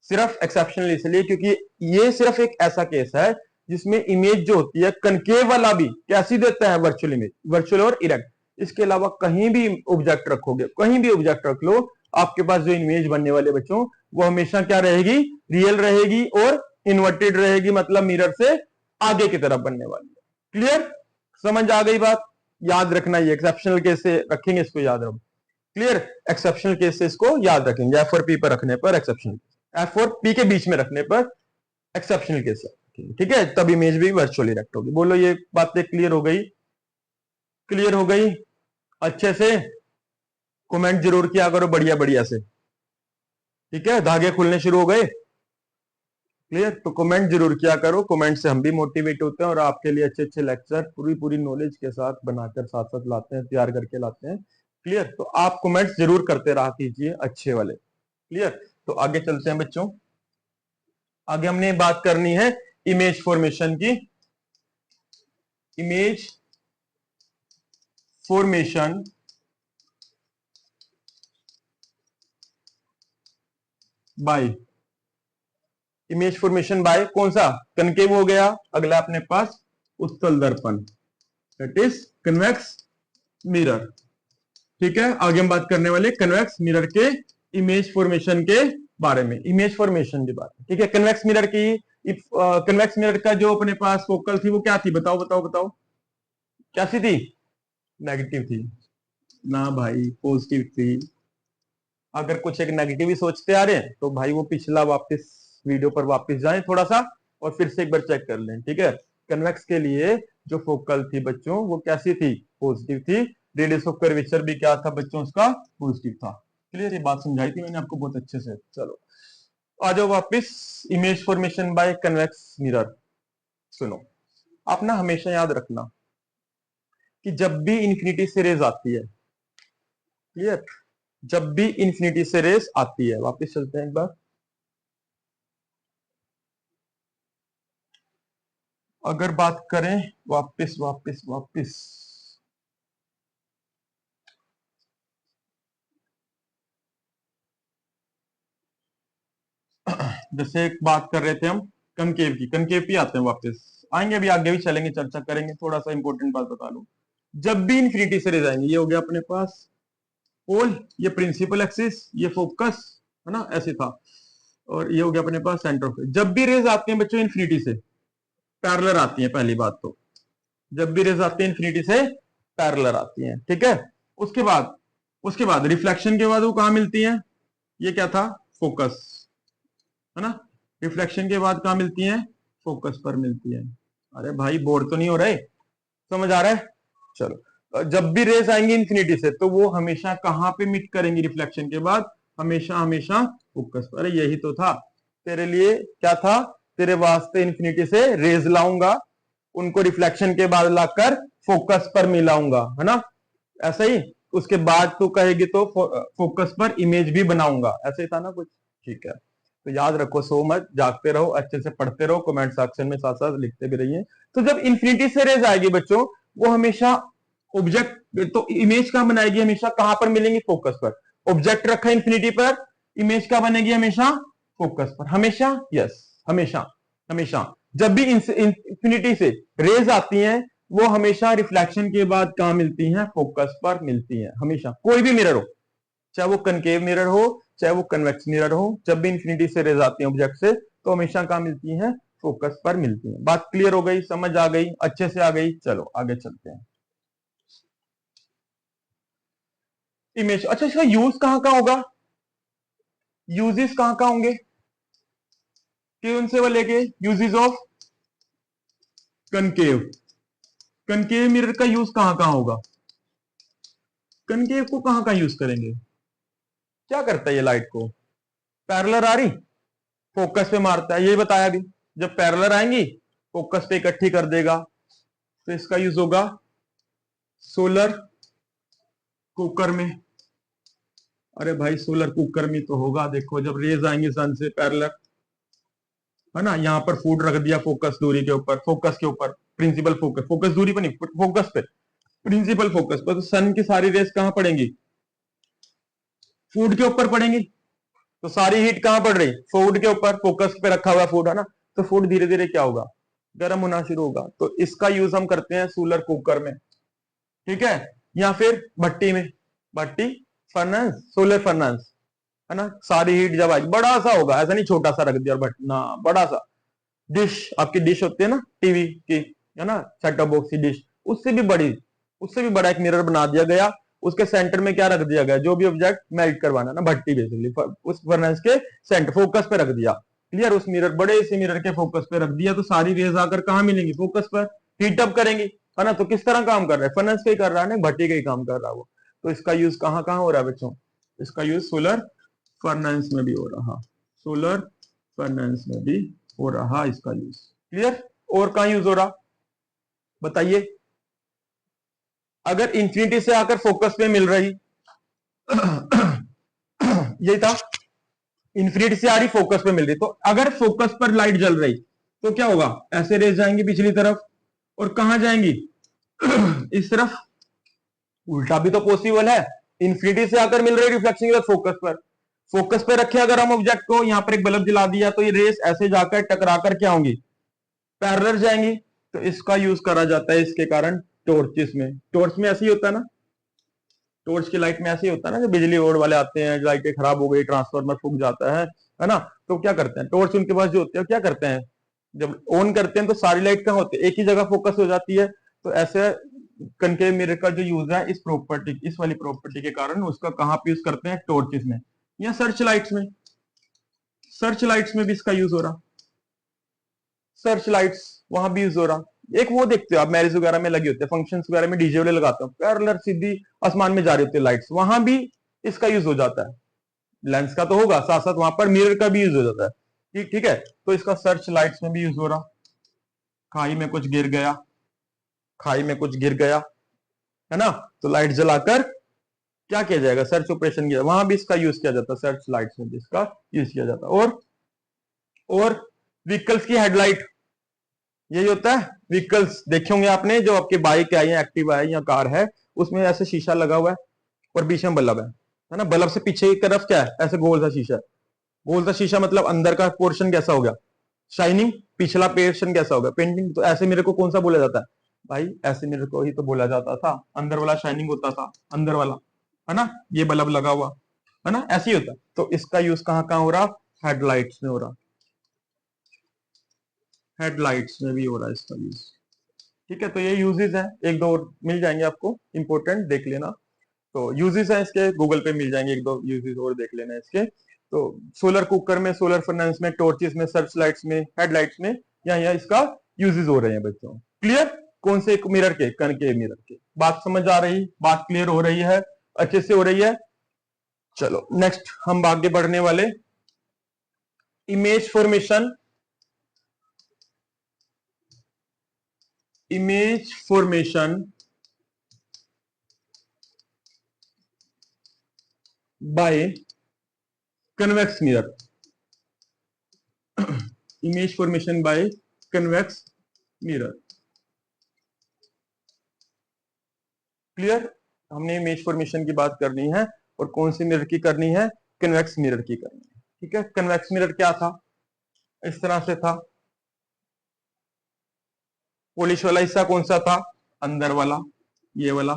सिर्फ एक्सेप्शनल इसलिए क्योंकि ये सिर्फ एक ऐसा केस है जिसमें इमेज जो होती है कनकेव वाला भी कैसी देता है? वर्चुअल इमेज, वर्चुअल और इरेक्ट। इसके अलावा कहीं भी ऑब्जेक्ट रखोगे, कहीं भी ऑब्जेक्ट रख लो, आपके पास जो इमेज बनने वाले बच्चों, वो हमेशा क्या रहेगी? रियल रहेगी और इन्वर्टेड रहेगी, मतलब मिरर से आगे की तरफ बनने वाली है। क्लियर? समझ आ गई बात? याद रखना, ये एक्सेप्शनल केस से रखेंगे, इसको याद रखो। क्लियर? एक्सेप्शनल केसेस को याद रखेंगे, एफ और पी पर रखने पर एक्सेप्शनल, एफ और पी के बीच में रखने पर एक्सेप्शनल केस। ठीक है, तब इमेज भी वर्चुअल इरेक्ट होगी। बोलो ये बातें क्लियर हो गई? क्लियर हो गई अच्छे से? कमेंट जरूर किया करो बढ़िया बढ़िया से। ठीक है, धागे खुलने शुरू हो गए? क्लियर? तो कमेंट जरूर किया करो, कमेंट से हम भी मोटिवेट होते हैं और आपके लिए अच्छे अच्छे लेक्चर पूरी पूरी नॉलेज के साथ बनाकर साथ साथ लाते हैं, तैयार करके लाते हैं। क्लियर? तो आप कमेंट्स जरूर करते रहा कीजिए अच्छे वाले। क्लियर? तो आगे चलते हैं बच्चों। आगे हमने बात करनी है इमेज फॉर्मेशन की। Image formation by, image formation by कौन सा? कनकेव हो गया। अगला अपने पास उत्तल दर्पण, दैट इज कन्वेक्स मिरर। ठीक है, आगे हम बात करने वाले कन्वेक्स मिरर के इमेज फॉर्मेशन के बारे में, इमेज फॉर्मेशन के बारे में। ठीक है, कन्वेक्स मिरर की, कन्वेक्स मिरर का जो अपने पास फोकल थी वो क्या थी? बताओ बताओ बताओ, कैसी थी? नेगेटिव थी ना भाई, पॉजिटिव थी। अगर कुछ एक नेगेटिव ही सोचते आ रहे हैं तो भाई वो पिछला वापस वीडियो पर वापस जाएं थोड़ा सा और फिर से एक बार चेक कर लें। ठीक है, कन्वेक्स के लिए जो फोकल थी बच्चों, वो कैसी थी? पॉजिटिव थी। रेडियस ऑफ कर्वेचर भी क्या था बच्चों? उसका पॉजिटिव था। क्लियर? ये बात समझाई थी मैंने आपको बहुत अच्छे से। चलो आ जाओ वापिस, image formation by convex mirror. सुनो, आप ना हमेशा याद रखना कि जब भी इंफिनिटी से रेज आती है, क्लियर, जब भी इंफिनिटी से रेस आती है, वापस चलते हैं एक बार। अगर बात करें वापस वापस वापस, जैसे एक बात कर रहे थे हम कनकेव की, कनकेव पे आते हैं वापस, आएंगे अभी आगे भी चलेंगे, चर्चा करेंगे। थोड़ा सा इंपॉर्टेंट बात बता लूं, जब भी इंफिनिटी से रेज आएंगे, ये हो गया अपने पास पोल, ये प्रिंसिपल एक्सिस, ये फोकस, है ना, ऐसे था। और ये हो गया अपने पास सेंटर ऑफ, जब भी रेज आती हैं बच्चों इंफिनिटी से पैरेलल आती है। पहली बात तो, जब भी रेज आती है इंफिनिटी से पैरेलल आती हैं। ठीक है, उसके बाद रिफ्लेक्शन के बाद वो कहां मिलती हैं? ये क्या था? फोकस, है ना। रिफ्लेक्शन के बाद कहां मिलती हैं? फोकस पर मिलती है। अरे भाई बोर तो नहीं हो रहे? समझ आ रहा है? चलो, जब भी रेज आएंगी इंफिनिटी से तो वो हमेशा कहां पे मिट करेंगी? रिफ्लेक्शन के बाद हमेशा हमेशा फोकस पर। अरे यही तो था तेरे लिए, क्या था तेरे वास्ते? इंफिनिटी से रेज लाऊंगा, उनको रिफ्लेक्शन के बाद लाकर फोकस पर मिलाऊंगा, है ना, ऐसा ही। उसके बाद तू कहेगी तो फोकस पर इमेज भी बनाऊंगा, ऐसे ही था ना कुछ। ठीक है, तो याद रखो, सो मत, जागते रहो, अच्छे से पढ़ते रहो, कमेंट सेक्शन में साथ साथ लिखते भी रहिए। तो जब इंफिनिटी से रेज आएगी बच्चों, वो हमेशा ऑब्जेक्ट, तो इमेज कहां बनाएगी? हमेशा कहां पर मिलेंगी? फोकस पर। ऑब्जेक्ट रखा इंफिनिटी पर, इमेज क्या बनेगी? हमेशा फोकस पर, हमेशा। यस, हमेशा हमेशा जब भी इंफिनिटी से रेज आती हैं, वो हमेशा रिफ्लेक्शन के बाद कहां मिलती हैं? फोकस पर मिलती हैं, हमेशा। कोई भी मिरर हो, चाहे वो कनकेव मिरर हो, चाहे वो कन्वेक्स मिरर हो, जब भी इंफिनिटी से रेज आती है ऑब्जेक्ट से, तो हमेशा कहां मिलती हैं? फोकस पर मिलती हैं। बात क्लियर हो गई? समझ आ गई? अच्छे से आ गई? चलो आगे चलते हैं। इमेज, अच्छा इसका यूज कहां कहां होगा? यूजेस कहां कहां होंगे? कौन से वाले के uses of concave? Concave mirror का यूज कहां कहां होगा? कनकेव को कहां कहां यूज करेंगे? क्या करता है ये लाइट को? पैरेलल आ रही, फोकस पे मारता है, यही बताया अभी। जब पैरेलल आएंगी फोकस पे इकट्ठी कर देगा, तो इसका यूज होगा सोलर कुकर में। अरे भाई सोलर कुकर में तो होगा, देखो जब रेज आएंगे सन से पैरेलल, है ना, यहां पर फूड रख दिया फोकस दूरी के ऊपर, फोकस के ऊपर, प्रिंसिपल फोकस, फोकस दूरी पर नहीं, फोकस पे, प्रिंसिपल फोकस पर। तो सन की सारी रेस कहां पड़ेंगी? फूड के ऊपर पड़ेंगी। तो सारी हीट कहां पड़ रही? फूड के ऊपर, फोकस पे रखा हुआ फूड, है ना। तो फूड धीरे धीरे क्या होगा? गर्म होना शुरू होगा। तो इसका यूज हम करते हैं सोलर कुकर में, ठीक है, या फिर भट्टी में, भट्टी, फर्नेस, सोलर फर्नेस, है ना। सारी हीट जब आएगी, बड़ा सा होगा, ऐसा नहीं छोटा सा रख दिया और ना, बड़ा सा। डिश, आपकी डिश होती है ना टीवी की, है ना, सेट टॉप बॉक्स की डिश, उससे भी बड़ी, उससे भी बड़ा एक मिरर बना दिया गया। उसके सेंटर में क्या रख दिया गया? जो भी ऑब्जेक्ट मेल्ट करवाना है ना, भट्टी बेसिकली, उस फर्नेस के सेंटर फोकस पे रख दिया। क्लियर? उस मिरर, बड़े से मिरर के फोकस पे रख दिया, तो सारी रेज आकर कहां मिलेंगी? फोकस पर, हीट अप करेंगी, है ना। तो किस तरह काम कर रहा है? फर्नेस का ही कर रहा है ना, भट्टी का ही काम कर रहा है वो। तो इसका यूज कहां कहां हो रहा है बच्चों? इसका यूज सोलर फर्नेस में भी हो रहा, सोलर फर्नेस में भी हो रहा इसका यूज। क्लियर? और कहां यूज हो रहा बताइए? अगर इंफिनिटी से आकर फोकस पे मिल रही यही था, इंफिनिटी से आ रही, फोकस पे मिल रही, तो अगर फोकस पर लाइट जल रही तो क्या होगा? ऐसे रेज जाएंगी पिछली तरफ, और कहां जाएंगी? इस तरफ। उल्टा भी तो पॉसिबल है, इंफिनिटी से आकर मिल रही रिफ्लेक्शन के साथ फोकस पर, फोकस पे रखे अगर हम ऑब्जेक्ट को, यहां पर एक बल्ब जला दिया, तो ये रेस ऐसे जाकर टकराकर क्या होंगी? पैरेलल जाएंगी। तो इसका यूज करा जाता है इसके कारण टॉर्चेस में। टॉर्च में ऐसे ही होता है ना, टॉर्च की लाइट में ऐसे ही होता है ना, जो बिजली बोर्ड वाले आते हैं, लाइटें खराब हो गई, ट्रांसफार्मर फूक जाता है ना। तो क्या करते हैं? टॉर्च उनके पास जो होती है, क्या करते हैं? जब ऑन करते हैं तो सारी लाइट कहाँ होती है? एक ही जगह फोकस हो जाती है। तो ऐसे कनकेव मिरर का जो यूज है, इस प्रॉपर्टी, इस वाली प्रॉपर्टी के कारण उसका कहाँ पे यूज करते हैं? टॉर्चेस में या सर्च लाइट्स में। सर्च लाइट्स में भी इसका यूज हो रहा, सर्च लाइट्स वहां भी यूज हो रहा। एक वो देखते हो आप, मैरिज वगैरह में लगी होती है, फंक्शंस वगैरह में डीजे वाले लगाते हो, पैरेलल सीधी आसमान में जा रही होती है लाइट्स, वहां भी इसका यूज हो जाता है। लेंस का तो होगा, साथ साथ वहां पर मिरर का भी यूज हो जाता है। ठीक, ठीक है। तो इसका सर्च लाइट्स में भी यूज हो रहा। खाई में कुछ गिर गया, खाई में कुछ गिर गया, है ना, तो लाइट जलाकर क्या किया जाएगा? सर्च ऑपरेशन किया, वहां भी इसका यूज किया जाता है, सर्च लाइट्स में भी इसका यूज किया जाता है। और व्हीकल्स की हेडलाइट, यही होता है। व्हीकल्स देखे होंगे आपने, जो आपकी बाइक आई है, एक्टिवा है या कार है, उसमें ऐसे शीशा लगा हुआ है और बीच में बल्ब है ना। बल्ब से पीछे की तरफ क्या है? ऐसे गोल सा शीशा है। गोल सा शीशा मतलब अंदर का पोर्शन कैसा हो गया? शाइनिंग। पिछला पोर्शन कैसा होगा? पेंटिंग। तो ऐसे मिरर को कौन सा बोला जाता है भाई? ऐसे मिरर को ही तो बोला जाता था, अंदर वाला शाइनिंग होता था, अंदर वाला, है ना। ये बल्ब लगा हुआ, है ना, ऐसे ही होता है। तो इसका यूज कहां कहां हो रहा? हेडलाइट्स में हो रहा, हेडलाइट्स में भी हो रहा है इसका यूज। ठीक है, तो ये यूजेस हैं, एक दो और मिल जाएंगे आपको, इंपॉर्टेंट देख लेना। तो यूजेस हैं इसके, गूगल पे मिल जाएंगे, एक दो यूजेस और देख लेना इसके। तो सोलर कुकर में, सोलर फर्नेस में, टॉर्चेस में, सर्च लाइट्स में, हेडलाइट्स में, यहाँ इसका यूजेस हो रहे हैं बच्चों। क्लियर? कौन से मिरर के? कनकेव मिरर के। बात समझ आ रही, बात क्लियर हो रही है, अच्छे से हो रही है? चलो नेक्स्ट हम आगे बढ़ने वाले, image formation, image formation by convex mirror, image formation by convex mirror. Clear? हमने इमेज फॉर्मेशन की बात करनी है, और कौन सी मिरर की करनी है? कन्वेक्स मिरर की करनी है। ठीक है, कन्वेक्स मिरर क्या था? इस तरह से था। पॉलिश वाला हिस्सा कौन सा था? अंदर वाला, ये वाला।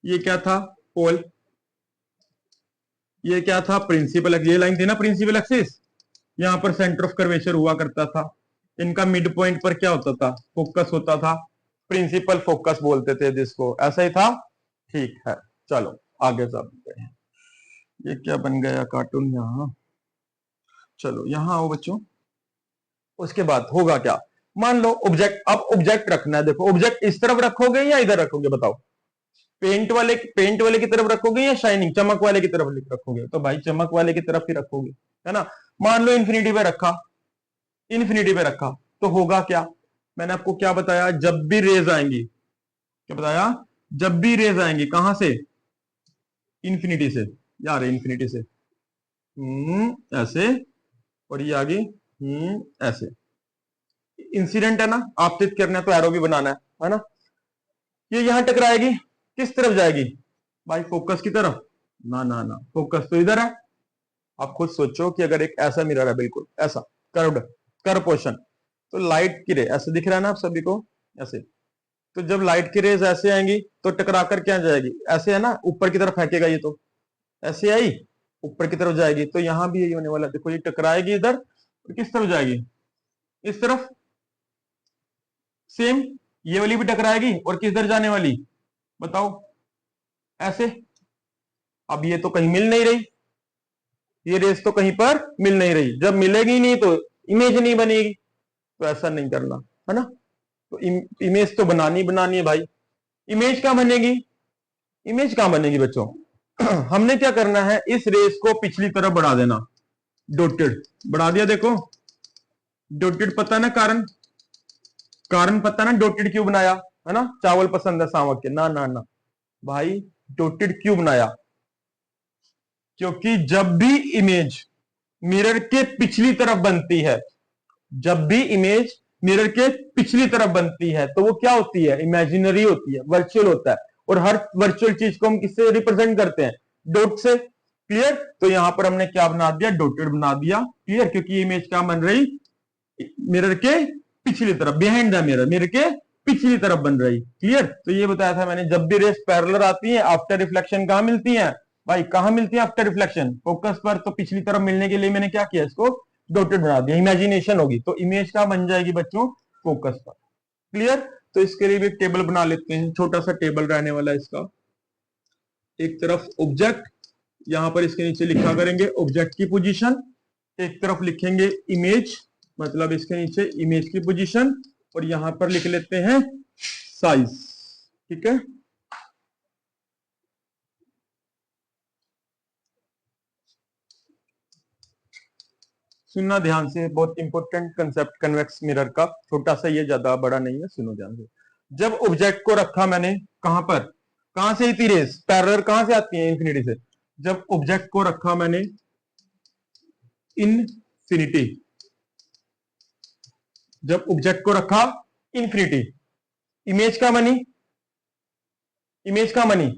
ये क्या था? पोल। ये क्या था? प्रिंसिपल। ये लाइन थी ना प्रिंसिपल एक्सिस, यहां पर सेंटर ऑफ कर्वेचर हुआ करता था। इनका मिड पॉइंट पर क्या होता था? फोकस होता था, प्रिंसिपल फोकस बोलते थे जिसको, ऐसा ही था। ठीक है, चलो आगे चलते हैं। ये क्या बन गया कार्टून यहाँ? चलो यहाँ आओ बच्चों। उसके बाद होगा क्या? मान लो ऑब्जेक्ट, अब ऑब्जेक्ट रखना है, देखो ऑब्जेक्ट इस तरफ रखोगे या इधर रखोगे बताओ, पेंट वाले की तरफ रखोगे या शाइनिंग चमक वाले की तरफ रखोगे, तो भाई चमक वाले की तरफ ही रखोगे, है ना। मान लो इन्फिनिटी पे रखा, इन्फिनिटी पे रखा, तो होगा क्या, मैंने आपको क्या बताया, जब भी रेज आएंगी, क्या बताया, जब भी रेज आएंगी कहां से, इन्फिनिटी से, यार इन्फिनिटी से, ऐसे, और ये आगे, ऐसे, इंसिडेंट है ना, आपतित करना है तो एरो भी बनाना है ना। ये यहां टकराएगी, किस तरफ जाएगी भाई, फोकस की तरफ, ना ना ना, फोकस तो इधर है। आप खुद सोचो कि अगर एक ऐसा मिरर है, बिल्कुल ऐसा कर्व्ड, कर्व पोर्शन, तो लाइट की रे ऐसे दिख रहा है ना आप सभी को, ऐसे, तो जब लाइट की रेज ऐसे आएंगी तो टकरा कर क्या जाएगी, ऐसे है ना, ऊपर की तरफ फेंकेगा ये, तो ऐसे आई, ऊपर की तरफ जाएगी, तो यहां भी यही होने वाला है, देखो ये टकराएगी इधर, और किस तरफ जाएगी, इस तरफ, सेम, ये वाली भी टकराएगी और किस तरफ जाने वाली, बताओ, ऐसे। अब ये तो कहीं मिल नहीं रही, ये रेस तो कहीं पर मिल नहीं रही, जब मिलेगी नहीं तो इमेज नहीं बनेगी, तो ऐसा नहीं करना, है ना। तो इमेज तो बनानी है भाई, इमेज कहां बनेगी, इमेज कहां बनेगी बच्चों, हमने क्या करना है, इस रेस को पिछली तरफ बढ़ा देना, डॉटेड बढ़ा दिया, देखो डॉटेड, पता ना कारण, कारण पता ना डॉटेड क्यों बनाया, है ना, चावल पसंद है सावक के, ना ना ना भाई, डॉटेड क्यों बनाया, क्योंकि जब भी इमेज मिरर के पिछली तरफ बनती है, जब भी इमेज मिरर के पिछली तरफ बनती है, तो वो क्या होती है, इमेजिनरी होती है, वर्चुअल होता है, और हर वर्चुअल चीज को हम किससे रिप्रेजेंट करते हैं, डॉट से, क्लियर। तो यहां पर हमने क्या बना दिया, डॉटेड बना दिया, क्लियर, क्योंकि इमेज क्या बन रही, मिरर के पिछली तरफ, बिहाइंड द मिरर, मिरर के पिछली तरफ बन रही, क्लियर। तो ये बताया था मैंने, जब भी रेस पैरेलल आती है, आफ्टर रिफ्लेक्शन कहां मिलती है भाई, कहां मिलती है आफ्टर रिफ्लेक्शन, फोकस पर, तो पिछली तरफ मिलने के लिए मैंने क्या किया, इसको डॉटेड बना दिया, इमेजिनेशन होगी, तो इमेज क्या बन जाएगी बच्चों, फोकस पर, क्लियर। तो इसके लिए भी एक टेबल बना लेते हैं, छोटा सा टेबल रहने वाला है इसका, एक तरफ ऑब्जेक्ट, यहां पर इसके नीचे लिखा करेंगे ऑब्जेक्ट की पोजीशन, एक तरफ लिखेंगे इमेज, मतलब इसके नीचे इमेज की पोजीशन, और यहां पर लिख लेते हैं साइज, ठीक है। सुनना ध्यान से, बहुत इंपॉर्टेंट कंसेप्ट कन्वेक्स मिरर का, छोटा सा, ये ज्यादा बड़ा नहीं है, सुनो ध्यान से। जब ऑब्जेक्ट को रखा मैंने कहां पर, कहां से थी रेस पैरेलल, कहां से आती है, इंफिनिटी से, जब ऑब्जेक्ट को रखा मैंने इनफिनिटी, जब ऑब्जेक्ट को रखा इनफिनिटी, इमेज का बनी, इमेज का बनी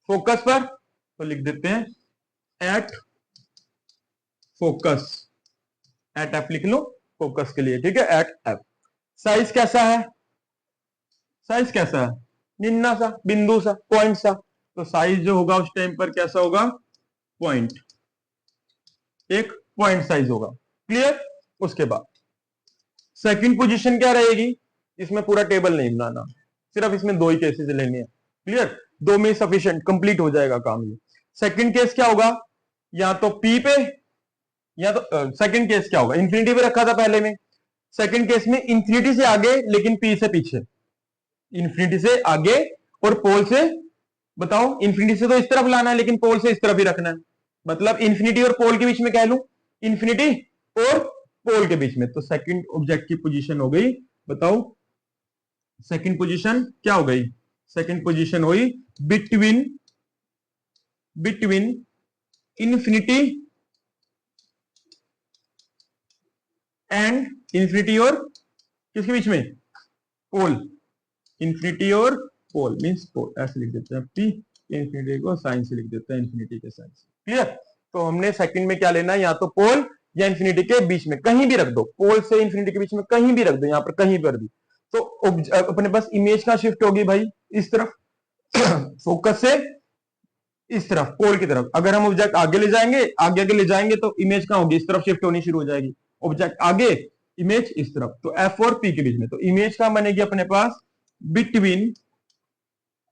फोकस पर, तो लिख देते हैं एट फोकस, एट एफ लिख लो फोकस के लिए, ठीक है, एट एफ। साइज कैसा है, साइज कैसा है, निन्ना सा, बिंदु सा, पॉइंट सा, तो साइज जो होगा उस टाइम पर कैसा होगा, पॉइंट, एक पॉइंट साइज होगा, क्लियर। उसके बाद सेकंड पोजीशन क्या रहेगी, इसमें पूरा टेबल नहीं बनाना, सिर्फ इसमें दो ही केसेस लेने हैं, क्लियर, दो में सफिशिएंट कंप्लीट हो जाएगा काम ये। सेकंड केस क्या होगा, या तो पी पे, या तो सेकंड केस क्या होगा, इंफिनिटी पे रखा था पहले में, सेकंड केस में इंफिनिटी से आगे लेकिन पी से पीछे, इंफिनिटी से आगे और पोल से, बताओ इंफिनिटी से तो इस तरफ लाना है लेकिन पोल से इस तरफ ही रखना है, मतलब इंफिनिटी और पोल के बीच में कह लूं, इंफिनिटी और पोल के बीच में, तो सेकंड ऑब्जेक्ट की पोजीशन हो गई, बताओ सेकंड पोजीशन क्या हो गई, सेकंड पोजीशन हुई between, between infinity and, infinity और किसके बीच में, पोल, इंफिनिटी और पोल मींस पोल, ऐसे लिख देते हैं, पी इंफिनिटी को साइन से लिख देते हैं, इंफिनिटी के साइन से, क्लियर। तो हमने सेकंड में क्या लेना है, या तो पोल या इंफिनिटी के बीच में कहीं भी रख दो, पोल से इंफिनिटी के बीच में कहीं भी रख दो, यहां पर कहीं पर भी, तो अपने पास इमेज का शिफ्ट होगी भाई इस तरफ, फोकस से इस तरफ, पोल की तरफ। अगर हम ऑब्जेक्ट आगे ले जाएंगे, आगे आगे ले जाएंगे तो इमेज कहां होगी, इस तरफ शिफ्ट होनी शुरू हो जाएगी, ऑब्जेक्ट आगे, इमेज इस तरफ, तो एफ और पी के बीच में, तो इमेज कहां बनेगी अपने पास, between,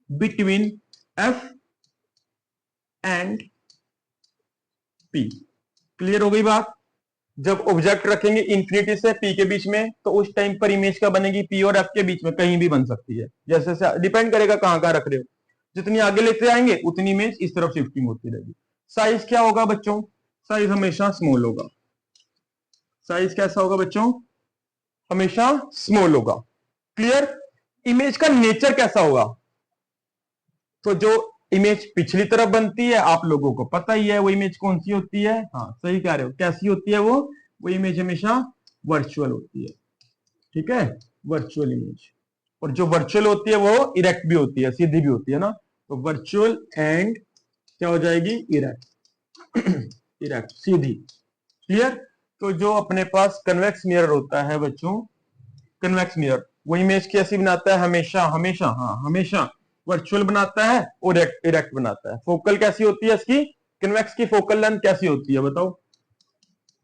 between F and P, clear हो गई बात। जब ऑब्जेक्ट रखेंगे इंफिनिटी से पी के बीच में, तो उस टाइम पर इमेज क्या बनेगी, पी और एफ के बीच में कहीं भी बन सकती है, जैसे डिपेंड करेगा कहां कहां रख रहे हो। जितनी आगे लेते आएंगे उतनी इमेज इस तरफ शिफ्टिंग होती रहेगी। साइज क्या होगा बच्चों, साइज हमेशा स्मॉल होगा। साइज कैसा होगा बच्चों, हमेशा स्मॉल होगा। क्लियर। इमेज का नेचर कैसा होगा, तो जो इमेज पिछली तरफ बनती है आप लोगों को पता ही है वो इमेज कौन सी होती है, हाँ सही कह रहे हो, कैसी होती है वो इमेज हमेशा वर्चुअल होती है। ठीक है, वर्चुअल इमेज। और जो वर्चुअल होती है वो इरेक्ट भी होती है, सीधी भी होती है ना, तो वर्चुअल एंड क्या हो जाएगी, इरेक्ट। इरेक्ट, सीधी। क्लियर। तो जो अपने पास कन्वेक्स मिरर होता है बच्चों, कन्वेक्स मिरर वो इमेज कैसी बनाता है, हमेशा हमेशा, हाँ हमेशा वर्चुअल बनाता है और इरेक्ट बनाता है। फोकल कैसी होती है इसकी, कन्वेक्स की फोकल लेंथ कैसी होती है बताओ,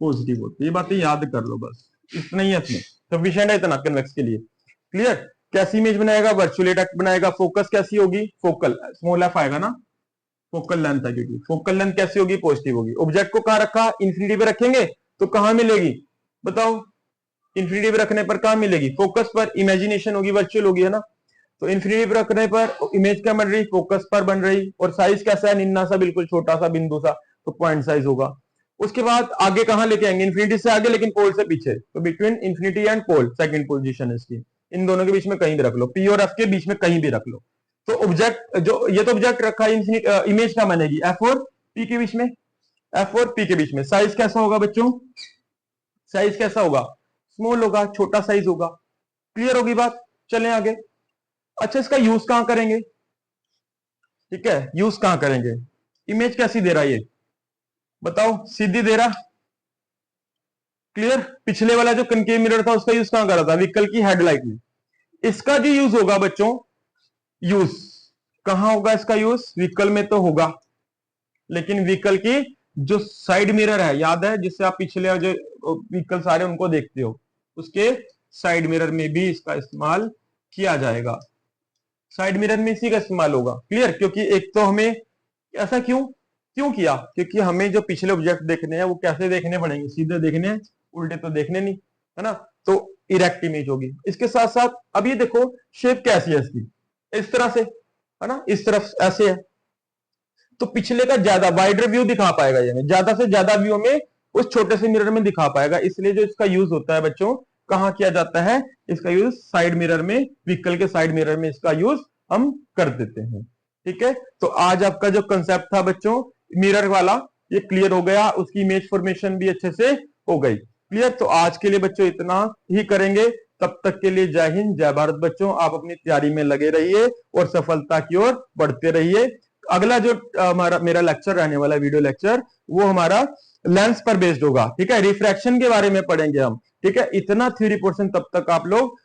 पॉजिटिव होती है। ये बातें याद कर लो बस, इतना ही है इसमें, सफिशिएंट है इतना कन्वेक्स के लिए। क्लियर। कैसी इमेज बनाएगा, वर्चुअल इरेक्ट बनाएगा। फोकस कैसी होगी, फोकल स्मॉल एफ आएगा ना, फोकल लेंथ है, क्योंकि फोकल लेंथ कैसी होगी, पॉजिटिव होगी। ऑब्जेक्ट को कहां रखा, इन्फिनिटी पे रखेंगे तो कहां मिलेगी बताओ, इन्फिनिटी पे रखने पर कहां मिलेगी, फोकस पर। इमेजिनेशन होगी, वर्चुअल होगी, है ना। तो इन्फिनिटी पे रखने पर इमेज क्या बन रही, फोकस पर बन रही। और साइज कैसा है, निन्ना सा, बिल्कुल छोटा सा बिंदु सा, तो पॉइंट साइज होगा। उसके बाद आगे कहां लेके आएंगे, इन्फिनिटी से आगे लेकिन पोल से पीछे, तो between infinity and pole second position है इसकी। इन दोनों के बीच में कहीं भी रख लो, पी और एफ के बीच में कहीं भी रख लो। तो ऑब्जेक्ट जो ये तो ऑब्जेक्ट रखा है, इमेज क्या बनेगी, एफ और पी के बीच में, एफ और पी के बीच में। साइज कैसा होगा बच्चों, साइज कैसा होगा, स्मॉल होगा, छोटा साइज होगा। क्लियर होगी बात, चलें आगे। अच्छा, इसका यूज कहां करेंगे, ठीक है, यूज कहां करेंगे। इमेज कैसी दे रहा है ये बताओ, सीधी दे रहा। क्लियर। पिछले वाला जो कनकेव मिरर था उसका यूज कहां करा था, व्हीकल की हेडलाइट में। इसका जो यूज होगा बच्चों, यूज कहां होगा इसका यूज, व्हीकल में तो होगा, लेकिन व्हीकल की जो साइड मिरर है, याद है जिससे आप पिछले जो व्हीकल सारे उनको देखते हो, उसके साइड मिरर में भी इसका इस्तेमाल किया जाएगा। साइड मिरर में इसी का इस्तेमाल होगा। क्लियर। क्योंकि एक तो हमें ऐसा क्यों क्यों किया, क्योंकि हमें जो पिछले ऑब्जेक्ट देखने हैं वो कैसे देखने पड़ेंगे, सीधे देखने हैं, उल्टे तो देखने नहीं, है ना। तो इरेक्ट इमेज होगी। इसके साथ साथ अब ये देखो शेप कैसी है इसकी, इस तरह से, है ना, इस तरफ ऐसे है, तो पिछले का ज्यादा वाइडर व्यू दिखा पाएगा, ये ज्यादा से ज्यादा व्यू में उस छोटे से मिरर में दिखा पाएगा। इसलिए जो इसका यूज होता है बच्चों, कहां किया जाता है, इसका यूज साइड मिरर में, व्हीकल के साइड मिरर में इसका यूज हम कर देते हैं। ठीक है, तो आज आपका जो कंसेप्ट था बच्चों मिरर वाला, ये क्लियर हो गया, उसकी इमेज फॉर्मेशन भी अच्छे से हो गई। क्लियर। तो आज के लिए बच्चों इतना ही करेंगे, तब तक के लिए जय हिंद जय भारत बच्चों। आप अपनी तैयारी में लगे रहिए और सफलता की ओर बढ़ते रहिए। अगला जो हमारा मेरा लेक्चर रहने वाला वीडियो लेक्चर, वो हमारा लेंस पर बेस्ड होगा। ठीक है, रिफ्रैक्शन के बारे में पढ़ेंगे हम। ठीक है, इतना थ्योरी पोर्शन तब तक आप लोग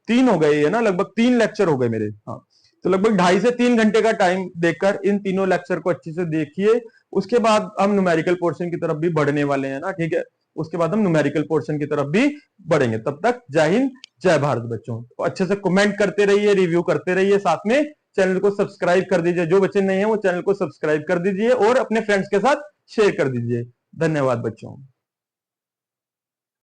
3 हो गए है ना, लगभग 3 लेक्चर हो गए मेरे। हाँ, तो लगभग 2.5 से 3 घंटे का टाइम देकर इन तीनों लेक्चर को अच्छे से देखिए। उसके बाद हम न्यूमेरिकल पोर्शन की तरफ भी बढ़ने वाले हैं ना। ठीक है, उसके बाद हम न्यूमेरिकल पोर्शन की तरफ भी बढ़ेंगे। तब तक जय हिंद जय भारत बच्चों। तो अच्छे से कमेंट करते रहिए, रिव्यू करते रहिए, साथ में चैनल को सब्सक्राइब कर दीजिए। जो बच्चे नहीं है वो चैनल को सब्सक्राइब कर दीजिए और अपने फ्रेंड्स के साथ शेयर कर दीजिए। धन्यवाद बच्चों।